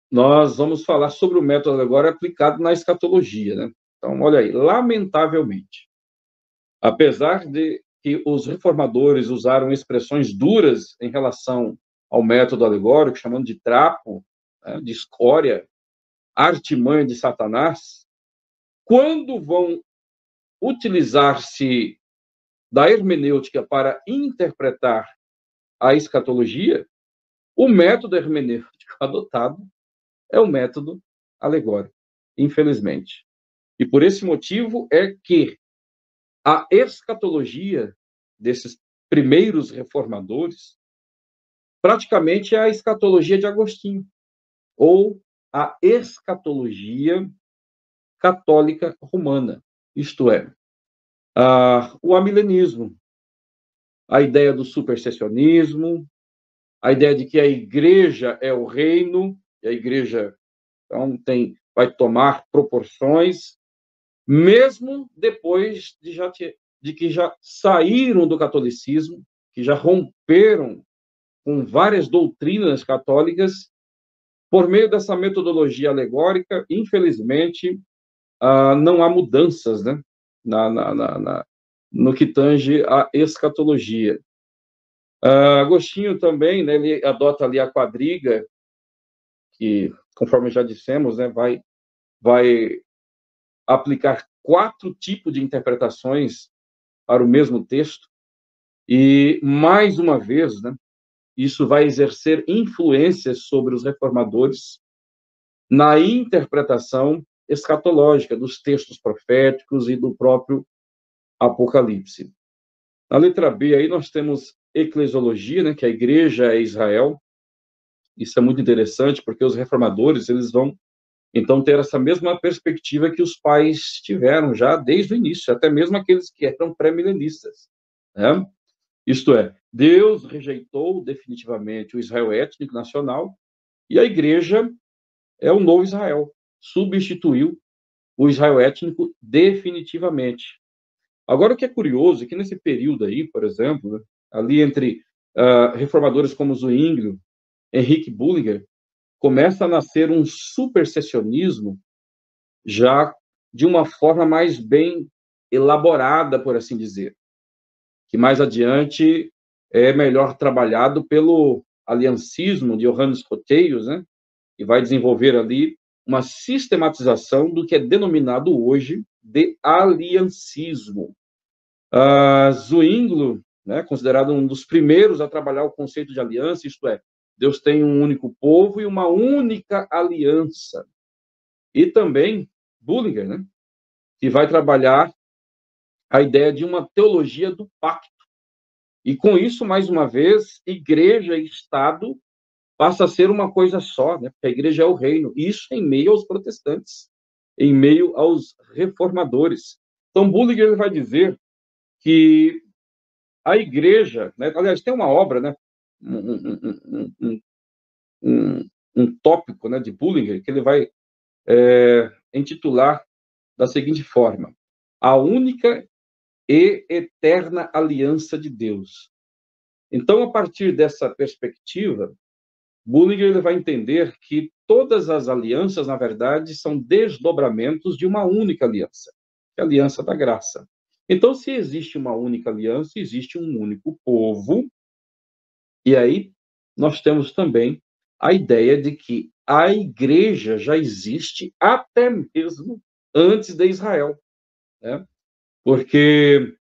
nós vamos falar sobre o método alegórico aplicado na escatologia, né? Então, olha aí, lamentavelmente, apesar de que os reformadores usaram expressões duras em relação ao método alegórico, chamando de trapo, né, de escória, artimanha de Satanás, quando vão utilizar-se da hermenêutica para interpretar a escatologia, o método hermenêutico adotado é o método alegórico, infelizmente. E por esse motivo é que a escatologia desses primeiros reformadores praticamente é a escatologia de Agostinho, ou a escatologia católica romana, isto é, o amilenismo, a ideia do supersessionismo, a ideia de que a igreja é o reino, e a igreja então vai tomar proporções, mesmo depois de que já saíram do catolicismo, que já romperam com várias doutrinas católicas, por meio dessa metodologia alegórica, infelizmente, não há mudanças, né, no que tange à escatologia. Agostinho também, né, ele adota ali a quadriga, que, conforme já dissemos, né, vai aplicar 4 tipos de interpretações para o mesmo texto, e, mais uma vez, né, isso vai exercer influências sobre os reformadores na interpretação escatológica dos textos proféticos e do próprio Apocalipse. Na letra B, aí nós temos eclesiologia, né, que a igreja é Israel. Isso é muito interessante, porque os reformadores, eles vão, então, ter essa mesma perspectiva que os pais tiveram já desde o início, até mesmo aqueles que eram pré-milenistas, né? Isto é, Deus rejeitou definitivamente o Israel étnico nacional, e a igreja é o novo Israel, substituiu o Israel étnico definitivamente. Agora, o que é curioso é que nesse período aí, por exemplo, né, ali entre reformadores como Zwinglio, Henrique Bullinger, começa a nascer um supersessionismo já de uma forma mais bem elaborada, por assim dizer, que mais adiante é melhor trabalhado pelo aliancismo de Johannes Roteius, né, e vai desenvolver ali uma sistematização do que é denominado hoje de aliancismo. Zwinglio, né, considerado um dos primeiros a trabalhar o conceito de aliança, isto é, Deus tem um único povo e uma única aliança. E também Bullinger, né, que vai trabalhar a ideia de uma teologia do pacto. E com isso, mais uma vez, igreja e Estado passa a ser uma coisa só, né? Porque a igreja é o reino. Isso em meio aos protestantes, em meio aos reformadores. Então, Bullinger vai dizer que a igreja, né? Aliás, tem uma obra, né? Um tópico, né, de Bullinger, que ele vai intitular da seguinte forma: a única e eterna aliança de Deus. Então, a partir dessa perspectiva, Bullinger ele vai entender que todas as alianças, na verdade, são desdobramentos de uma única aliança, que é a aliança da graça. Então, se existe uma única aliança, existe um único povo, e aí nós temos também a ideia de que a igreja já existe até mesmo antes de Israel, né? Porque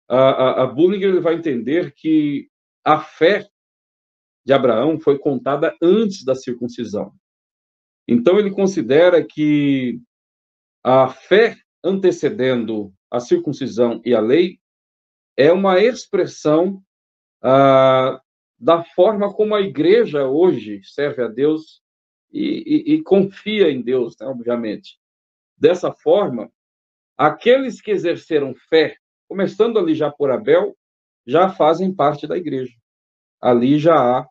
a Bullinger ele vai entender que a fé de Abraão foi contada antes da circuncisão. Então, ele considera que a fé antecedendo a circuncisão e a lei é uma expressão da forma como a igreja hoje serve a Deus e confia em Deus, né, obviamente. Dessa forma, aqueles que exerceram fé, começando ali já por Abel, já fazem parte da igreja. Ali já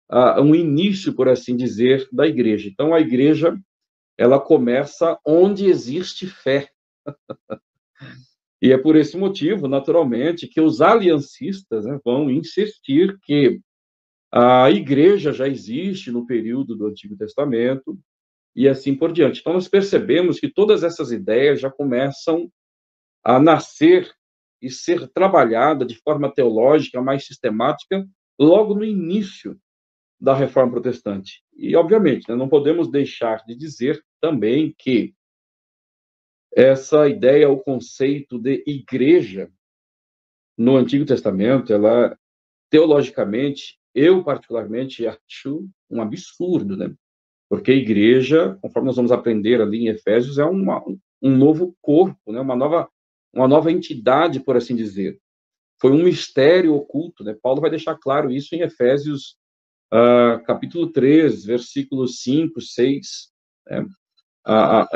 há um início, por assim dizer, da igreja. Então, a igreja, ela começa onde existe fé. E é por esse motivo, naturalmente, que os aliancistas, né, vão insistir que a igreja já existe no período do Antigo Testamento e assim por diante. Então, nós percebemos que todas essas ideias já começam a nascer e ser trabalhada de forma teológica mais sistemática logo no início da Reforma Protestante. E, obviamente, né, não podemos deixar de dizer também que essa ideia, o conceito de igreja no Antigo Testamento, ela, teologicamente, eu particularmente acho um absurdo, né? Porque a igreja, conforme nós vamos aprender ali em Efésios, é um novo corpo, né? Uma nova entidade, por assim dizer. Foi um mistério oculto, né? Paulo vai deixar claro isso em Efésios, capítulo 3, versículos 5, 6, né?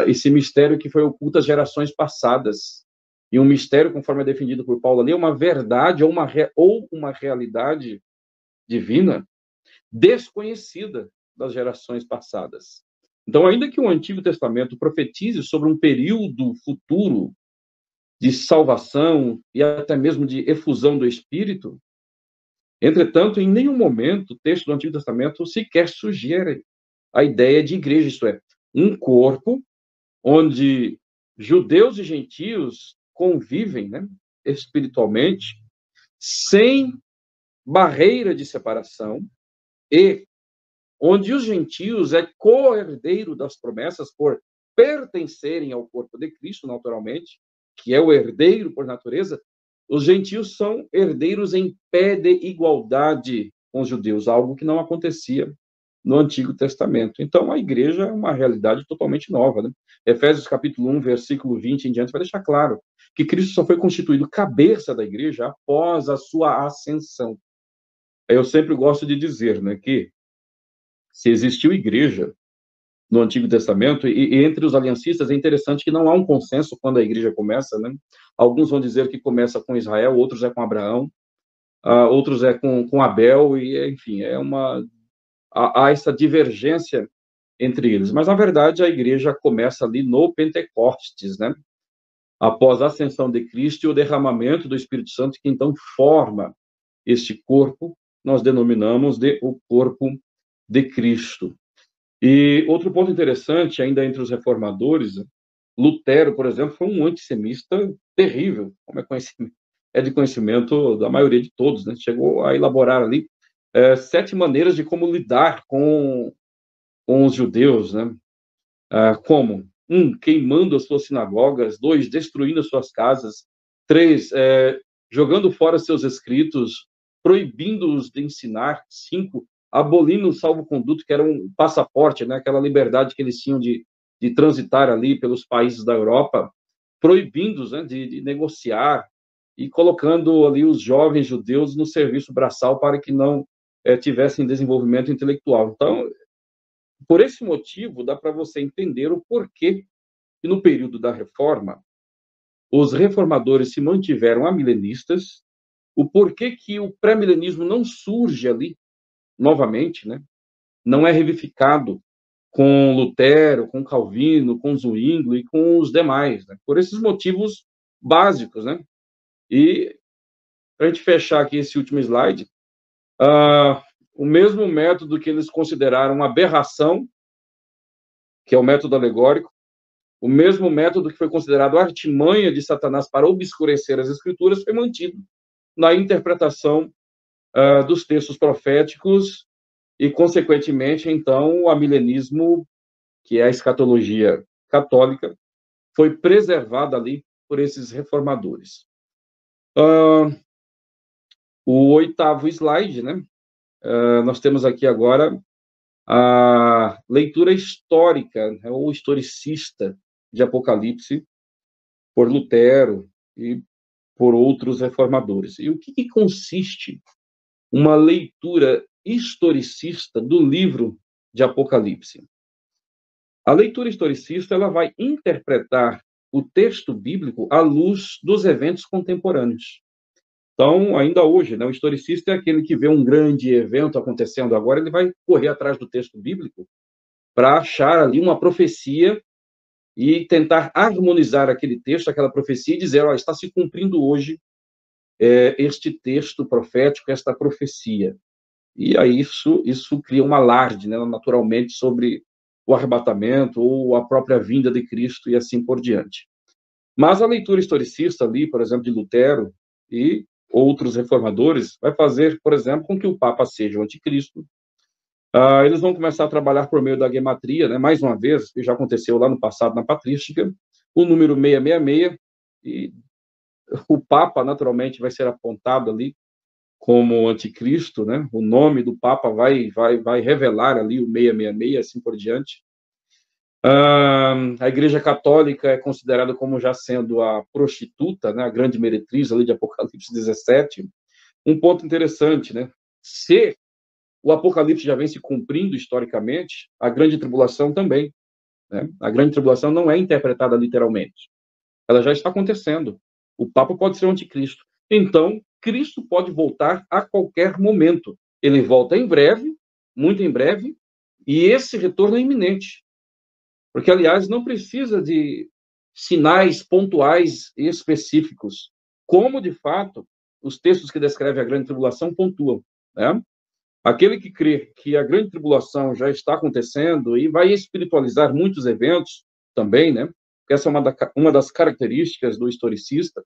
Esse mistério que foi oculto às gerações passadas. E um mistério, conforme é definido por Paulo ali, é uma verdade ou uma realidade divina desconhecida das gerações passadas. Então, ainda que o Antigo Testamento profetize sobre um período futuro de salvação e até mesmo de efusão do Espírito, entretanto, em nenhum momento o texto do Antigo Testamento sequer sugere a ideia de igreja, isto é, um corpo onde judeus e gentios convivem, né, espiritualmente, sem barreira de separação, e onde os gentios é co-herdeiro das promessas por pertencerem ao corpo de Cristo, naturalmente, que é o herdeiro por natureza. Os gentios são herdeiros em pé de igualdade com os judeus, algo que não acontecia no Antigo Testamento. Então, a igreja é uma realidade totalmente nova, né? Efésios capítulo 1, versículo 20 em diante, vai deixar claro que Cristo só foi constituído cabeça da igreja após a sua ascensão. Eu sempre gosto de dizer, né, que se existiu igreja no Antigo Testamento, e entre os aliancistas é interessante que não há um consenso quando a igreja começa, né? Alguns vão dizer que começa com Israel, outros é com Abraão, outros é com Abel, e enfim, há essa divergência entre eles. Mas, na verdade, a igreja começa ali no Pentecostes, né? Após a ascensão de Cristo e o derramamento do Espírito Santo, que então forma este corpo, nós denominamos de o corpo de Cristo. E outro ponto interessante, ainda entre os reformadores, Lutero, por exemplo, foi um antissemita terrível, como é de conhecimento da maioria de todos, né? Chegou a elaborar ali 7 maneiras de como lidar com os judeus, né? Como? 1, queimando as suas sinagogas. 2, destruindo as suas casas. 3, jogando fora seus escritos, proibindo-os de ensinar. 5, abolindo o salvo-conduto, que era um passaporte, né? Aquela liberdade que eles tinham de transitar ali pelos países da Europa, proibindo-os, né, de negociar e colocando ali os jovens judeus no serviço braçal para que não tivessem desenvolvimento intelectual. Então, por esse motivo, dá para você entender o porquê que, no período da Reforma, os reformadores se mantiveram amilenistas, o porquê que o pré-milenismo não surge ali novamente, né? Não é revivificado com Lutero, com Calvino, com Zwingli e com os demais, né? Por esses motivos básicos, né? E, para a gente fechar aqui esse último slide, o mesmo método que eles consideraram uma aberração, que é o método alegórico, o mesmo método que foi considerado artimanha de Satanás para obscurecer as Escrituras foi mantido na interpretação dos textos proféticos e, consequentemente, então, o amilenismo, que é a escatologia católica, foi preservado ali por esses reformadores. O 8º slide, né? Nós temos aqui agora a leitura histórica, né, ou historicista de Apocalipse por Lutero e por outros reformadores. E o que consiste uma leitura historicista do livro de Apocalipse? A leitura historicista ela vai interpretar o texto bíblico à luz dos eventos contemporâneos. Então, ainda hoje, né, o historicista é aquele que vê um grande evento acontecendo agora, ele vai correr atrás do texto bíblico para achar ali uma profecia e tentar harmonizar aquele texto, aquela profecia, e dizer, está se cumprindo hoje este texto profético, esta profecia. E aí isso cria um alarde, né, naturalmente, sobre o arrebatamento ou a própria vinda de Cristo e assim por diante. Mas a leitura historicista ali, por exemplo, de Lutero e outros reformadores, vai fazer, por exemplo, com que o Papa seja o anticristo, Eles vão começar a trabalhar por meio da gematria, né? Mais uma vez, que já aconteceu lá no passado na patrística, o número 666, e o Papa, naturalmente, vai ser apontado ali como anticristo, né? O nome do Papa vai revelar ali o 666, assim por diante. A Igreja Católica é considerada como já sendo a prostituta, né? A grande meretriz ali de Apocalipse 17. Um ponto interessante, né? Se o Apocalipse já vem se cumprindo historicamente, a grande tribulação também, né? A grande tribulação não é interpretada literalmente. Ela já está acontecendo. O Papa pode ser o anticristo. Então, Cristo pode voltar a qualquer momento. Ele volta em breve, muito em breve, e esse retorno é iminente. Porque, aliás, não precisa de sinais pontuais e específicos, como, de fato, os textos que descrevem a grande tribulação pontuam, né? Aquele que crê que a grande tribulação já está acontecendo e vai espiritualizar muitos eventos também, né? Porque essa é uma das características do historicista,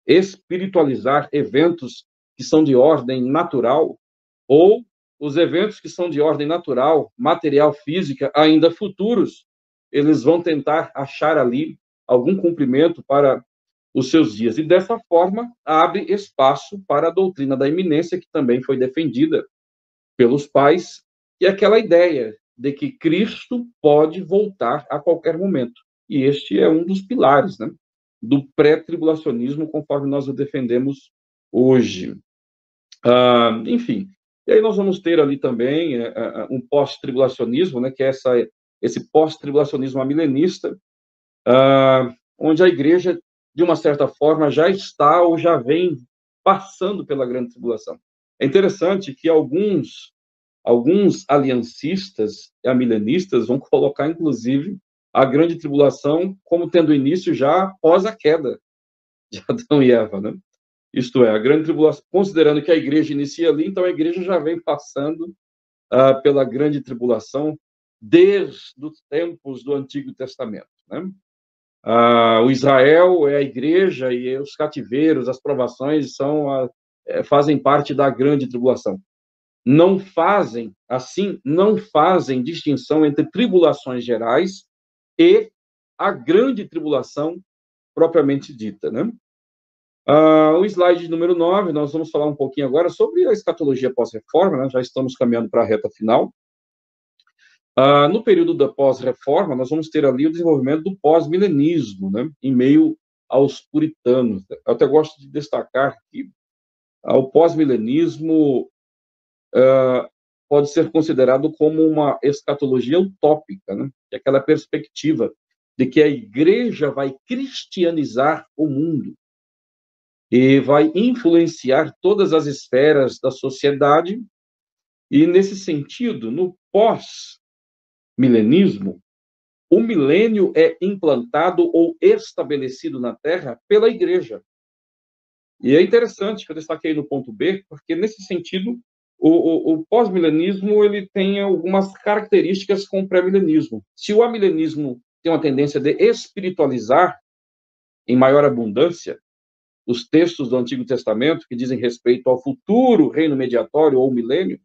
espiritualizar eventos que são de ordem natural ou os eventos que são de ordem natural, material, física, ainda futuros, eles vão tentar achar ali algum cumprimento para os seus dias. E dessa forma, abre espaço para a doutrina da iminência, que também foi defendida pelos pais, e aquela ideia de que Cristo pode voltar a qualquer momento. E este é um dos pilares, né, do pré-tribulacionismo, conforme nós o defendemos hoje. Enfim, e aí nós vamos ter ali também um pós-tribulacionismo, né, que é esse pós-tribulacionismo amilenista, onde a igreja, de uma certa forma, já está ou já vem passando pela grande tribulação. É interessante que alguns aliancistas e amilenistas vão colocar, inclusive, a grande tribulação como tendo início já após a queda de Adão e Eva, né? Isto é, a grande tribulação, considerando que a igreja inicia ali, então a igreja já vem passando pela grande tribulação desde os tempos do Antigo Testamento, né? O Israel é a igreja e os cativeiros, as provações fazem parte da grande tribulação. Não fazem distinção entre tribulações gerais e a grande tribulação propriamente dita, né? O slide número 9, nós vamos falar um pouquinho agora sobre a escatologia pós-reforma, né? Já estamos caminhando para a reta final. No período da pós-reforma, nós vamos ter ali o desenvolvimento do pós-milenismo, né? Em meio aos puritanos. Eu até gosto de destacar que o pós-milenismo pode ser considerado como uma escatologia utópica, né? É aquela perspectiva de que a igreja vai cristianizar o mundo e vai influenciar todas as esferas da sociedade. E, nesse sentido, no pós-milenismo, o milênio é implantado ou estabelecido na Terra pela igreja. E é interessante que eu destaquei no ponto B, porque, nesse sentido, o pós-milenismo ele tem algumas características com o pré-milenismo. Se o amilenismo tem uma tendência de espiritualizar em maior abundância os textos do Antigo Testamento que dizem respeito ao futuro reino mediatório ou milênio,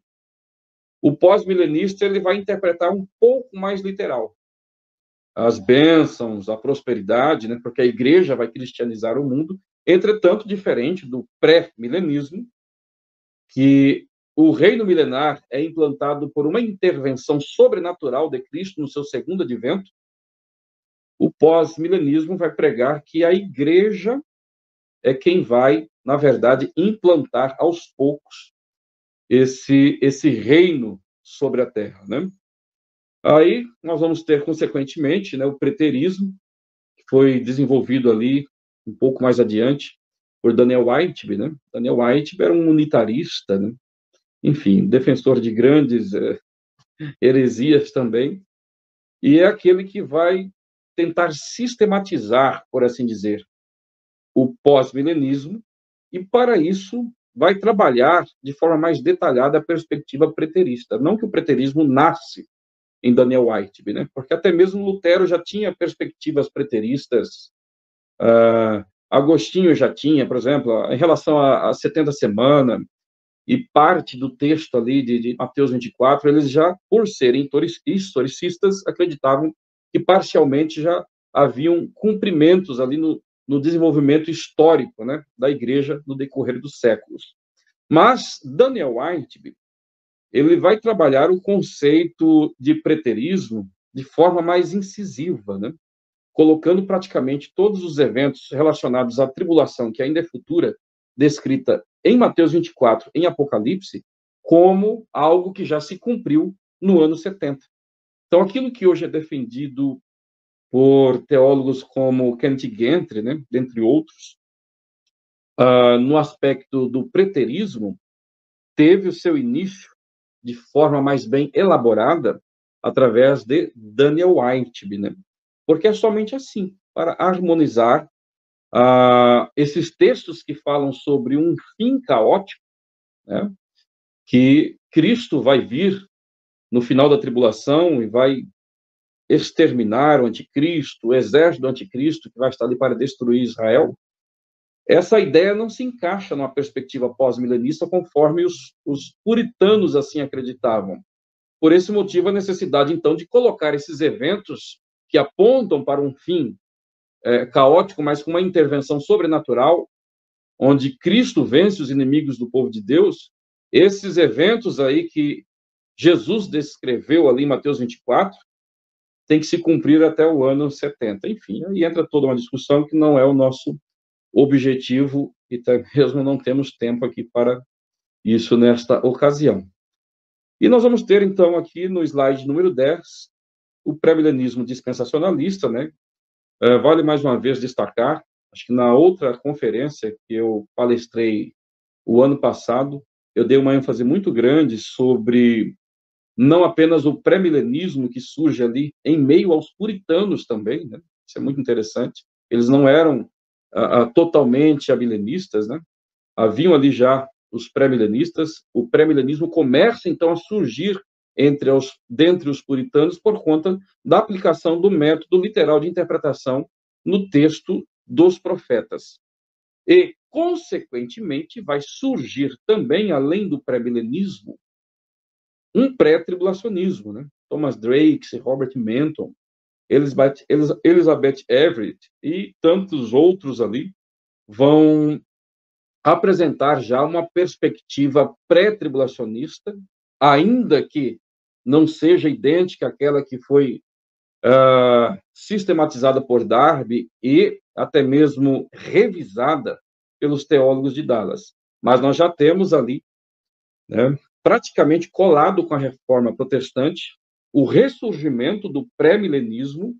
o pós-milenista ele vai interpretar um pouco mais literal as bênçãos, a prosperidade, né, porque a igreja vai cristianizar o mundo, entretanto, diferente do pré-milenismo, que o reino milenar é implantado por uma intervenção sobrenatural de Cristo no seu segundo advento, o pós-milenismo vai pregar que a igreja é quem vai, na verdade, implantar aos poucos esse reino sobre a terra, né? Aí nós vamos ter, consequentemente, né, o preterismo, que foi desenvolvido ali um pouco mais adiante por Daniel Whitby, né? Daniel Whitby era um unitarista, né? Enfim, defensor de grandes heresias também, e é aquele que vai tentar sistematizar, por assim dizer, o pós-milenismo, e para isso vai trabalhar de forma mais detalhada a perspectiva preterista. Não que o preterismo nasce em Daniel Whitby, né? Porque até mesmo Lutero já tinha perspectivas preteristas, Agostinho já tinha, por exemplo, em relação à 70 semana, e parte do texto ali de Mateus 24, eles já, por serem historicistas, acreditavam que parcialmente já haviam cumprimentos ali no desenvolvimento histórico, né, da igreja no decorrer dos séculos. Mas Daniel White, ele vai trabalhar o conceito de preterismo de forma mais incisiva, né, colocando praticamente todos os eventos relacionados à tribulação, que ainda é futura, descrita em Mateus 24, em Apocalipse, como algo que já se cumpriu no ano 70. Então, aquilo que hoje é defendido por teólogos como Kenneth Gentry, né, dentre outros, no aspecto do preterismo, teve o seu início de forma mais bem elaborada através de Daniel White, né? Porque é somente assim, para harmonizar esses textos que falam sobre um fim caótico, né? Que Cristo vai vir no final da tribulação e vai exterminar o anticristo, o exército do anticristo que vai estar ali para destruir Israel. Essa ideia não se encaixa numa perspectiva pós-milenista conforme os puritanos assim acreditavam. Por esse motivo, a necessidade, então, de colocar esses eventos que apontam para um fim caótico, mas com uma intervenção sobrenatural, onde Cristo vence os inimigos do povo de Deus, esses eventos aí que Jesus descreveu ali em Mateus 24, tem que se cumprir até o ano 70. Enfim, aí entra toda uma discussão que não é o nosso objetivo e até mesmo não temos tempo aqui para isso nesta ocasião. E nós vamos ter, então, aqui no slide número 10, o pré-milenismo dispensacionalista, né? Vale mais uma vez destacar, acho que na outra conferência que eu palestrei o ano passado, eu dei uma ênfase muito grande sobre não apenas o pré-milenismo que surge ali em meio aos puritanos também, né? Isso é muito interessante. Eles não eram totalmente amilenistas, né? Haviam ali já os pré-milenistas. O pré-milenismo começa, então, a surgir dentre os puritanos por conta da aplicação do método literal de interpretação no texto dos profetas. E, consequentemente, vai surgir também, além do pré-milenismo, um pré-tribulacionismo, né? Thomas Drake, Robert Menton, Elizabeth Everett e tantos outros ali vão apresentar já uma perspectiva pré-tribulacionista, ainda que não seja idêntica àquela que foi sistematizada por Darby e até mesmo revisada pelos teólogos de Dallas. Mas nós já temos ali, né, praticamente colado com a reforma protestante, o ressurgimento do pré-milenismo,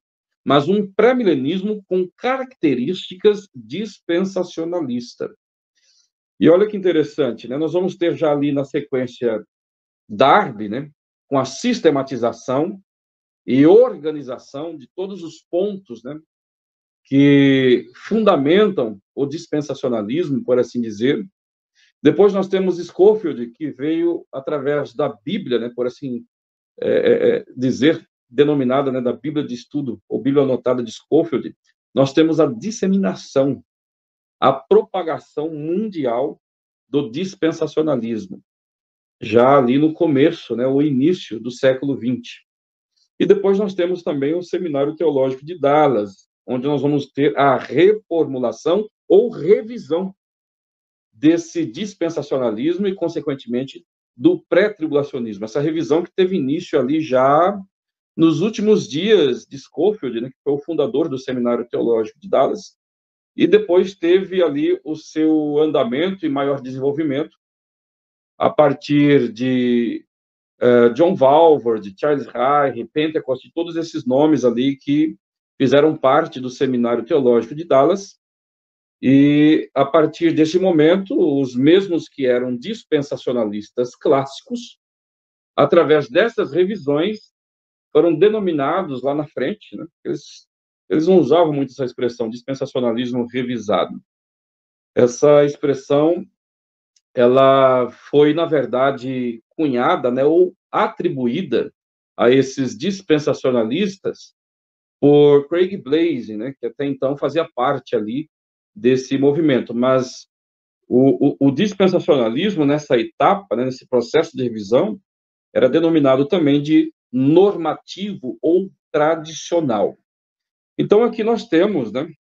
mas um pré-milenismo com características dispensacionalistas. E olha que interessante, né? Nós vamos ter já ali na sequência Darby, né, com a sistematização e organização de todos os pontos, né, que fundamentam o dispensacionalismo, por assim dizer. Depois nós temos Scofield, que veio através da Bíblia, né, por assim dizer, denominada, né, da Bíblia de Estudo, ou Bíblia Anotada de Scofield. Nós temos a disseminação, a propagação mundial do dispensacionalismo, já ali no começo, né, o início do século XX. E depois nós temos também o Seminário Teológico de Dallas, onde nós vamos ter a reformulação ou revisão desse dispensacionalismo e, consequentemente, do pré-tribulacionismo. Essa revisão que teve início ali já nos últimos dias de Scofield, né, que foi o fundador do Seminário Teológico de Dallas, e depois teve ali o seu andamento e maior desenvolvimento a partir de John Walvoord, Charles Reich, Pentecost, todos esses nomes ali que fizeram parte do Seminário Teológico de Dallas. E, a partir desse momento, os mesmos que eram dispensacionalistas clássicos, através dessas revisões, foram denominados lá na frente, né? Eles não usavam muito essa expressão, dispensacionalismo revisado. Essa expressão, ela foi, na verdade, cunhada, né, ou atribuída a esses dispensacionalistas por Craig Blase, né, que até então fazia parte ali desse movimento. Mas O dispensacionalismo, nessa etapa, né, nesse processo de revisão, era denominado também de normativo ou tradicional. Então, aqui nós temos, né,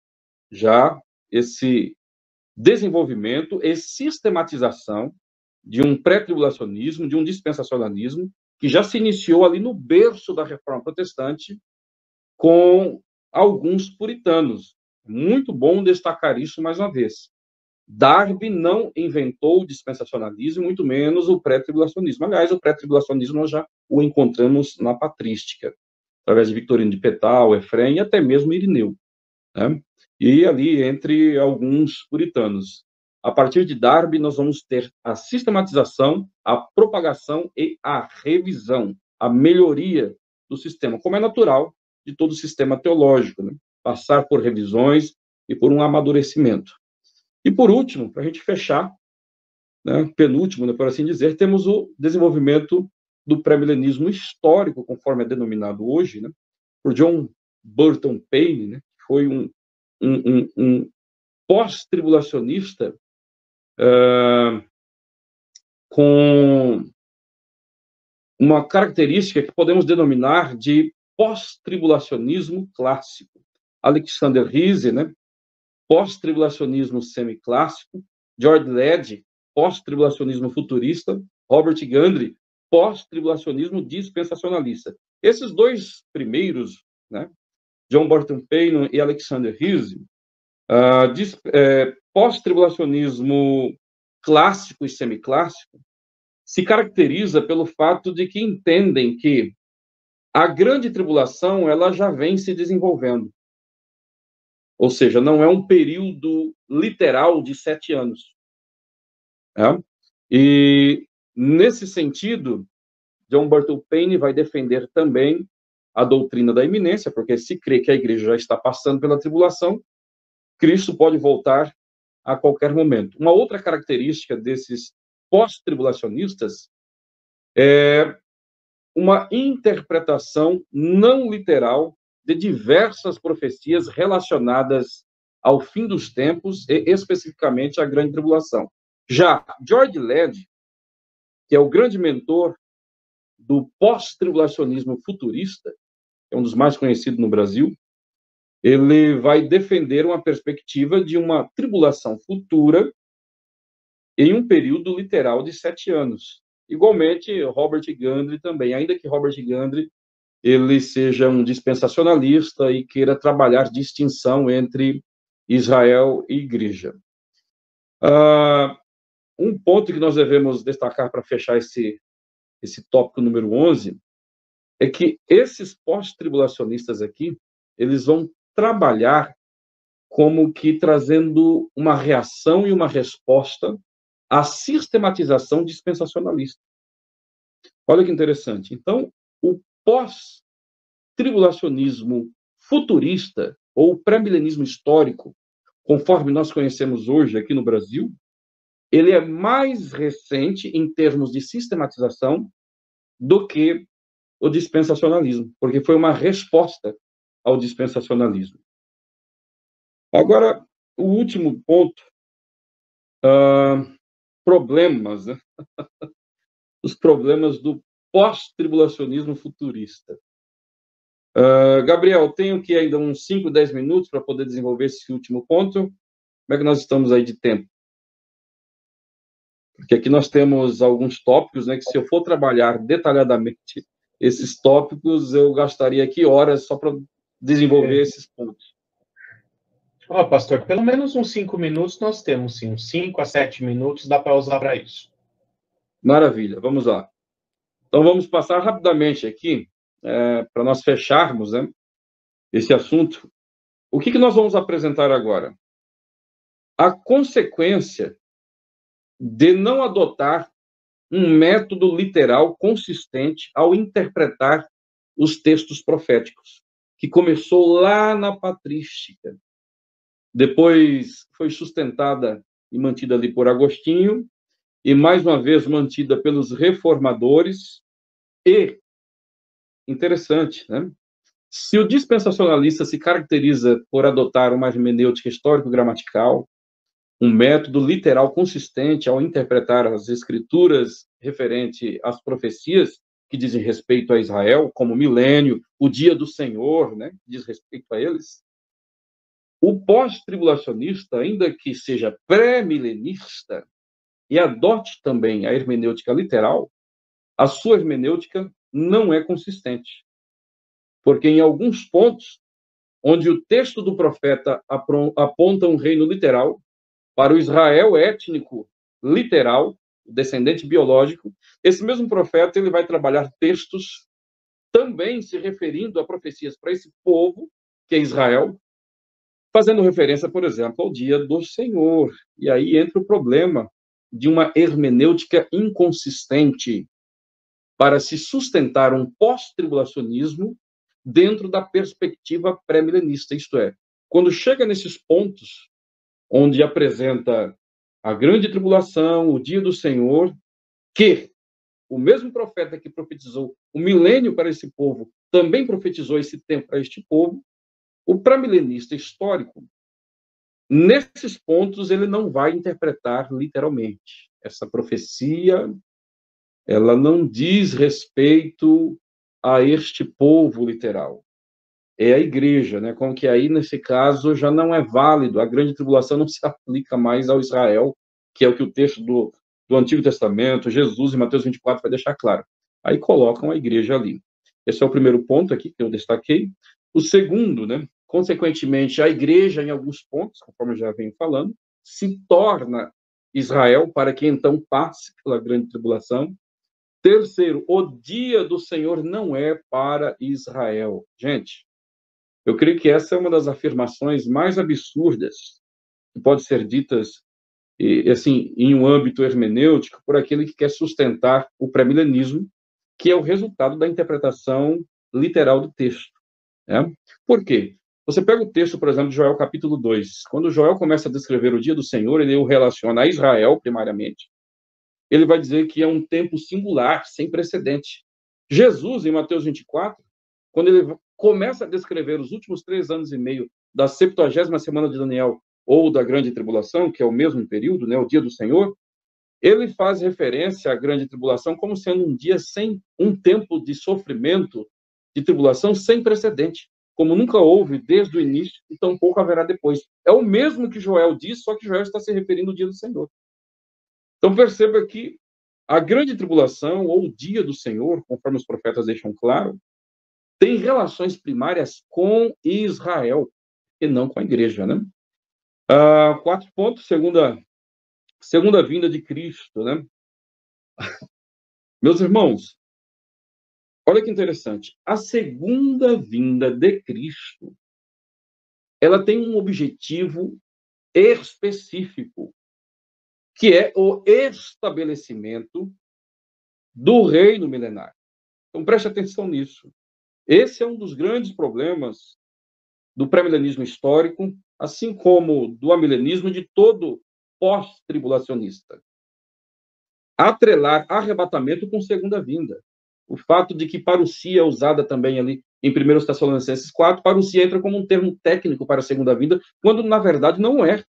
já esse desenvolvimento e sistematização de um pré-tribulacionismo, de um dispensacionalismo, que já se iniciou ali no berço da Reforma Protestante, com alguns puritanos. Muito bom destacar isso mais uma vez. Darby não inventou o dispensacionalismo, muito menos o pré-tribulacionismo. Aliás, o pré-tribulacionismo nós já o encontramos na patrística, através de Victorino de Petal, Efrem e até mesmo Irineu, né? E ali entre alguns puritanos. A partir de Darby, nós vamos ter a sistematização, a propagação e a revisão, a melhoria do sistema, como é natural de todo sistema teológico, né? Passar por revisões e por um amadurecimento. E, por último, para a gente fechar, né, penúltimo, né, por assim dizer, temos o desenvolvimento do pré-milenismo histórico, conforme é denominado hoje, né, por John Burton Payne, né, que foi um pós-tribulacionista com uma característica que podemos denominar de pós-tribulacionismo clássico. Alexander Riese, né, pós-tribulacionismo semiclássico, George Led, pós-tribulacionismo futurista, Robert Gundry, pós-tribulacionismo dispensacionalista. Esses dois primeiros, né, John Burton Payne e Alexander Riese, pós-tribulacionismo clássico e semiclássico, se caracteriza pelo fato de que entendem que a grande tribulação ela já vem se desenvolvendo. Ou seja, não é um período literal de 7 anos. Né? E, nesse sentido, John Burton Payne vai defender também a doutrina da iminência, porque se crê que a igreja já está passando pela tribulação, Cristo pode voltar a qualquer momento. Uma outra característica desses pós-tribulacionistas é uma interpretação não literal de diversas profecias relacionadas ao fim dos tempos e especificamente à grande tribulação. Já George Led, que é o grande mentor do pós-tribulacionismo futurista, é um dos mais conhecidos no Brasil, ele vai defender uma perspectiva de uma tribulação futura em um período literal de 7 anos. Igualmente, Robert Gundry também, ainda que Robert Gundry ele seja um dispensacionalista e queira trabalhar distinção entre Israel e igreja. Um ponto que nós devemos destacar para fechar esse tópico número 11 é que esses pós-tribulacionistas aqui, eles vão trabalhar como que trazendo uma reação e uma resposta à sistematização dispensacionalista. Olha que interessante. Então, o pós-tribulacionismo futurista, ou pré-milenismo histórico, conforme nós conhecemos hoje aqui no Brasil, ele é mais recente em termos de sistematização do que o dispensacionalismo, porque foi uma resposta ao dispensacionalismo. Agora, o último ponto, problemas, né? Os problemas do pós-tribulacionismo futurista. Gabriel, tenho que ainda uns 5, 10 minutos para poder desenvolver esse último ponto. Como é que nós estamos aí de tempo? Porque aqui nós temos alguns tópicos, né, que se eu for trabalhar detalhadamente esses tópicos, eu gastaria aqui horas só para desenvolver esses pontos. Pastor, pelo menos uns 5 minutos nós temos, sim. Uns 5 a 7 minutos dá para usar para isso. Maravilha, vamos lá. Então, vamos passar rapidamente aqui, para nós fecharmos, né, esse assunto. O que nós vamos apresentar agora? A consequência de não adotar um método literal consistente ao interpretar os textos proféticos, que começou lá na patrística. Depois foi sustentada e mantida ali por Agostinho, e mais uma vez mantida pelos reformadores. E, interessante, né? Se o dispensacionalista se caracteriza por adotar uma hermenêutica histórico-gramatical, um método literal consistente ao interpretar as escrituras referente às profecias que dizem respeito a Israel, como o milênio, o dia do Senhor, né, diz respeito a eles. O pós-tribulacionista, ainda que seja pré-milenista e adote também a hermenêutica literal, a sua hermenêutica não é consistente. Porque em alguns pontos, onde o texto do profeta aponta um reino literal, para o Israel étnico literal, descendente biológico, esse mesmo profeta ele vai trabalhar textos também se referindo a profecias para esse povo, que é Israel, fazendo referência, por exemplo, ao dia do Senhor. E aí entra o problema de uma hermenêutica inconsistente para se sustentar um pós-tribulacionismo dentro da perspectiva pré-milenista, isto é, quando chega nesses pontos onde apresenta a grande tribulação, o dia do Senhor, que o mesmo profeta que profetizou o milênio para esse povo também profetizou esse tempo para este povo, o pré-milenista histórico, nesses pontos, ele não vai interpretar literalmente. Essa profecia, ela não diz respeito a este povo literal. É a igreja, né? Como que aí, nesse caso, já não é válido. A grande tribulação não se aplica mais ao Israel, que é o que o texto do Antigo Testamento, Jesus, em Mateus 24, vai deixar claro. Aí colocam a igreja ali. Esse é o primeiro ponto aqui que eu destaquei. O segundo, né? Consequentemente, a igreja, em alguns pontos, conforme eu já venho falando, se torna Israel para que então passe pela grande tribulação. Terceiro, o dia do Senhor não é para Israel. Gente, eu creio que essa é uma das afirmações mais absurdas que pode ser ditas, assim, em um âmbito hermenêutico, por aquele que quer sustentar o pré-milenismo, que é o resultado da interpretação literal do texto. Né? Por quê? Você pega o texto, por exemplo, de Joel capítulo 2. Quando Joel começa a descrever o dia do Senhor, ele o relaciona a Israel, primariamente. Ele vai dizer que é um tempo singular, sem precedente. Jesus, em Mateus 24, quando ele começa a descrever os últimos 3 anos e meio da 70ª semana de Daniel, ou da grande tribulação, que é o mesmo período, né, o dia do Senhor, ele faz referência à grande tribulação como sendo um tempo de sofrimento, de tribulação sem precedente, como nunca houve desde o início e tampouco haverá depois. É o mesmo que Joel diz, só que Joel está se referindo ao dia do Senhor. Então perceba que a grande tribulação, ou o dia do Senhor, conforme os profetas deixam claro, tem relações primárias com Israel, e não com a igreja, né? 4 pontos, segunda vinda de Cristo, né? Meus irmãos, olha que interessante. A segunda vinda de Cristo, ela tem um objetivo específico, que é o estabelecimento do reino milenar. Então, preste atenção nisso. Esse é um dos grandes problemas do pré-milenismo histórico, assim como do amilenismo de todo pós-tribulacionista. Atrelar arrebatamento com segunda vinda. O fato de que parousia é usada também ali em 1 Tessalonicenses 4, parousia entra como um termo técnico para a segunda vinda, quando na verdade não é.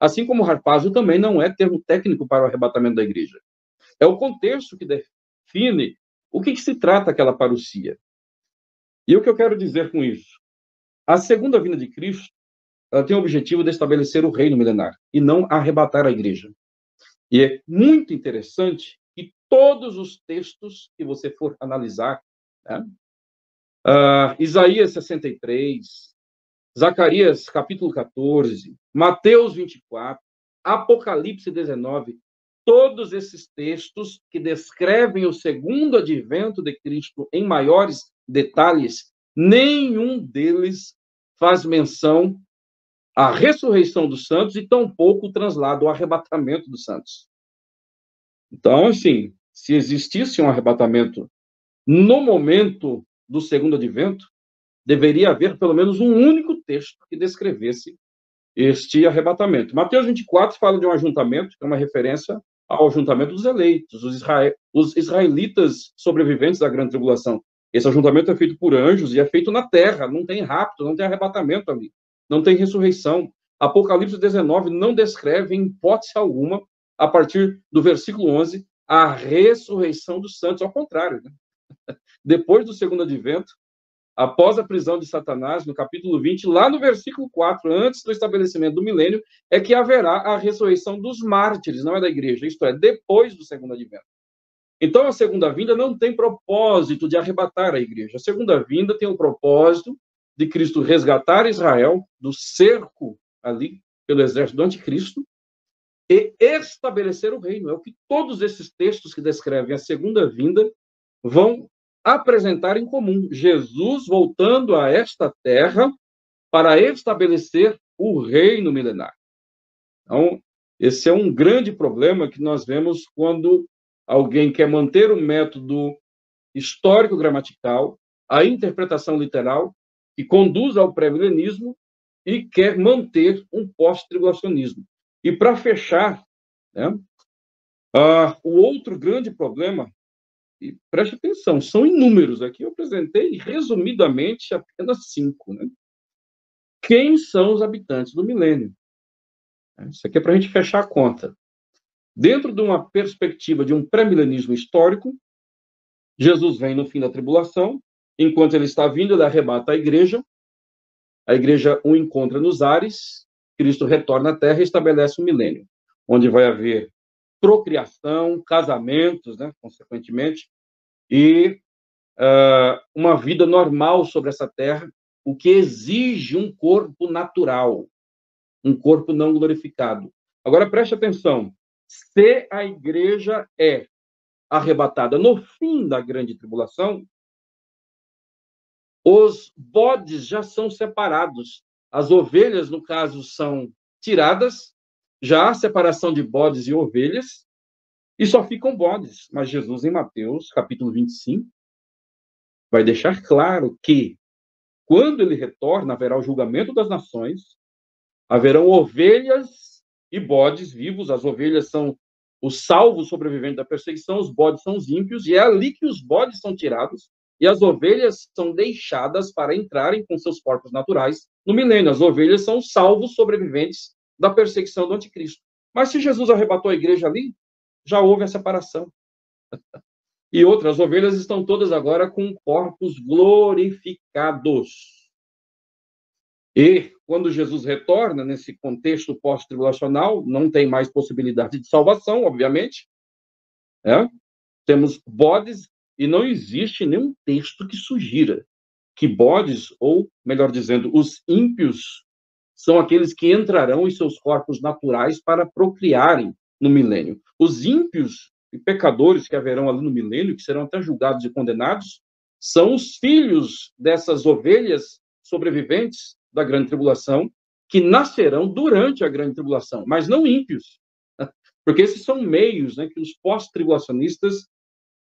Assim como harpazio também não é termo técnico para o arrebatamento da igreja. É o contexto que define o que se trata aquela parousia. E o que eu quero dizer com isso? A segunda vinda de Cristo, ela tem o objetivo de estabelecer o reino milenar e não arrebatar a igreja. E é muito interessante que todos os textos que você for analisar, né? Isaías 63, Zacarias capítulo 14, Mateus 24, Apocalipse 19, todos esses textos que descrevem o segundo advento de Cristo em maiores detalhes, nenhum deles faz menção à ressurreição dos santos e tampouco o translado, o arrebatamento dos santos. Então, assim, se existisse um arrebatamento no momento do segundo advento, deveria haver pelo menos um único texto que descrevesse este arrebatamento. Mateus 24 fala de um ajuntamento, que é uma referência ao ajuntamento dos eleitos, os israelitas sobreviventes da grande tribulação. Esse ajuntamento é feito por anjos e é feito na terra, não tem rapto, não tem arrebatamento ali, não tem ressurreição. Apocalipse 19 não descreve, em hipótese alguma, a partir do versículo 11, a ressurreição dos santos. Ao contrário, né? Depois do segundo advento, após a prisão de Satanás, no capítulo 20, lá no versículo 4, antes do estabelecimento do milênio, é que haverá a ressurreição dos mártires, não é da igreja, isto é, depois do segundo advento. Então, a segunda vinda não tem propósito de arrebatar a igreja. A segunda vinda tem o propósito de Cristo resgatar Israel do cerco ali pelo exército do anticristo e estabelecer o reino. É o que todos esses textos que descrevem a segunda vinda vão apresentar em comum. Jesus voltando a esta terra para estabelecer o reino milenar. Então, esse é um grande problema que nós vemos quando alguém quer manter o método histórico-gramatical, a interpretação literal, que conduz ao pré-milenismo e quer manter um pós-tribulacionismo. E para fechar, né, o outro grande problema, e preste atenção, são inúmeros aqui, eu apresentei resumidamente apenas 5. Né? Quem são os habitantes do milênio? Isso aqui é para a gente fechar a conta. Dentro de uma perspectiva de um pré-milenismo histórico, Jesus vem no fim da tribulação, enquanto ele está vindo, ele arrebata a igreja o encontra nos ares, Cristo retorna à terra e estabelece um milênio, onde vai haver procriação, casamentos, né, consequentemente, e uma vida normal sobre essa terra, o que exige um corpo natural, um corpo não glorificado. Agora, preste atenção, se a igreja é arrebatada no fim da grande tribulação, os bodes já são separados. As ovelhas, no caso, são tiradas, já há separação de bodes e ovelhas, e só ficam bodes. Mas Jesus, em Mateus, capítulo 25, vai deixar claro que, quando ele retorna, haverá o julgamento das nações, haverão ovelhas e bodes vivos. As ovelhas são os salvos sobreviventes da perseguição, os bodes são os ímpios, e é ali que os bodes são tirados, e as ovelhas são deixadas para entrarem com seus corpos naturais no milênio. As ovelhas são os salvos sobreviventes da perseguição do anticristo. Mas se Jesus arrebatou a igreja ali, já houve a separação. E outras ovelhas estão todas agora com corpos glorificados. E, quando Jesus retorna, nesse contexto pós-tribulacional, não tem mais possibilidade de salvação, obviamente. Temos bodes, e não existe nenhum texto que sugira que bodes, ou, melhor dizendo, os ímpios, são aqueles que entrarão em seus corpos naturais para procriarem no milênio. Os ímpios e pecadores que haverão ali no milênio, que serão até julgados e condenados, são os filhos dessas ovelhas sobreviventes da grande tribulação, que nascerão durante a grande tribulação, mas não ímpios. Porque esses são meios, né, que os pós-tribulacionistas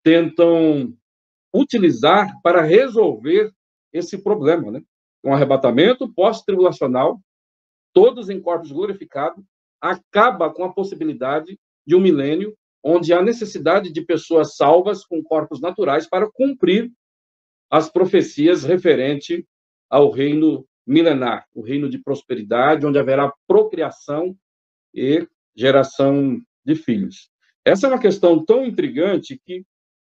tentam utilizar para resolver esse problema, né? Um arrebatamento pós-tribulacional, todos em corpos glorificados, acaba com a possibilidade de um milênio onde há necessidade de pessoas salvas com corpos naturais para cumprir as profecias referente ao reino milenar, o reino de prosperidade, onde haverá procriação e geração de filhos. Essa é uma questão tão intrigante que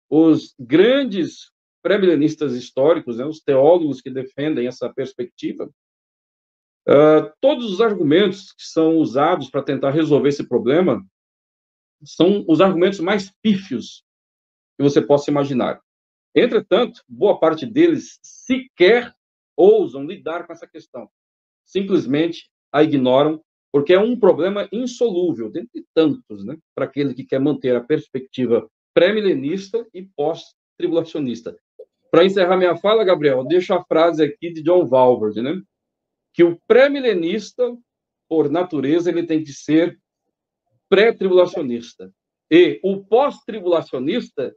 os grandes pré-milenistas históricos, né, os teólogos que defendem essa perspectiva, todos os argumentos que são usados para tentar resolver esse problema são os argumentos mais pífios que você possa imaginar. Entretanto, boa parte deles sequer ousam lidar com essa questão. Simplesmente a ignoram, porque é um problema insolúvel, dentre tantos, né, para aquele que quer manter a perspectiva pré-milenista e pós-tribulacionista. Para encerrar minha fala, Gabriel, deixo a frase aqui de John Walvoord, né, que o pré-milenista, por natureza, ele tem que ser pré-tribulacionista. E o pós-tribulacionista,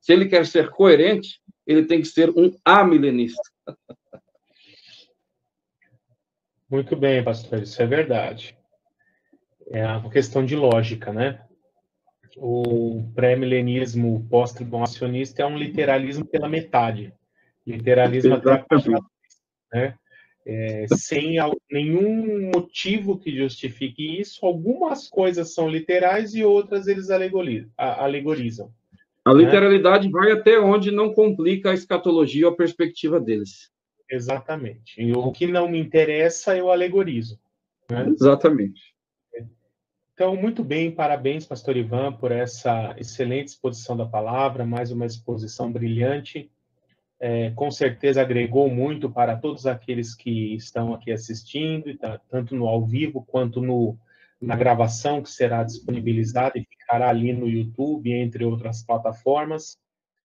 se ele quer ser coerente, ele tem que ser um amilenista. Muito bem, pastor, isso é verdade. É uma questão de lógica, né? O pré-milenismo pós-tribulacionista é um literalismo pela metade. Literalismo até a parte, né? sem nenhum motivo que justifique isso. Algumas coisas são literais e outras eles alegorizam. A Né? literalidade vai até onde não complica a escatologia ou a perspectiva deles. Exatamente. E o que não me interessa, eu alegorizo. Né? Exatamente. Então, muito bem, parabéns, Pastor Ivan, por essa excelente exposição da palavra, mais uma exposição brilhante. Com certeza agregou muito para todos aqueles que estão aqui assistindo, tanto no ao vivo quanto na gravação que será disponibilizada e ficará ali no YouTube, entre outras plataformas.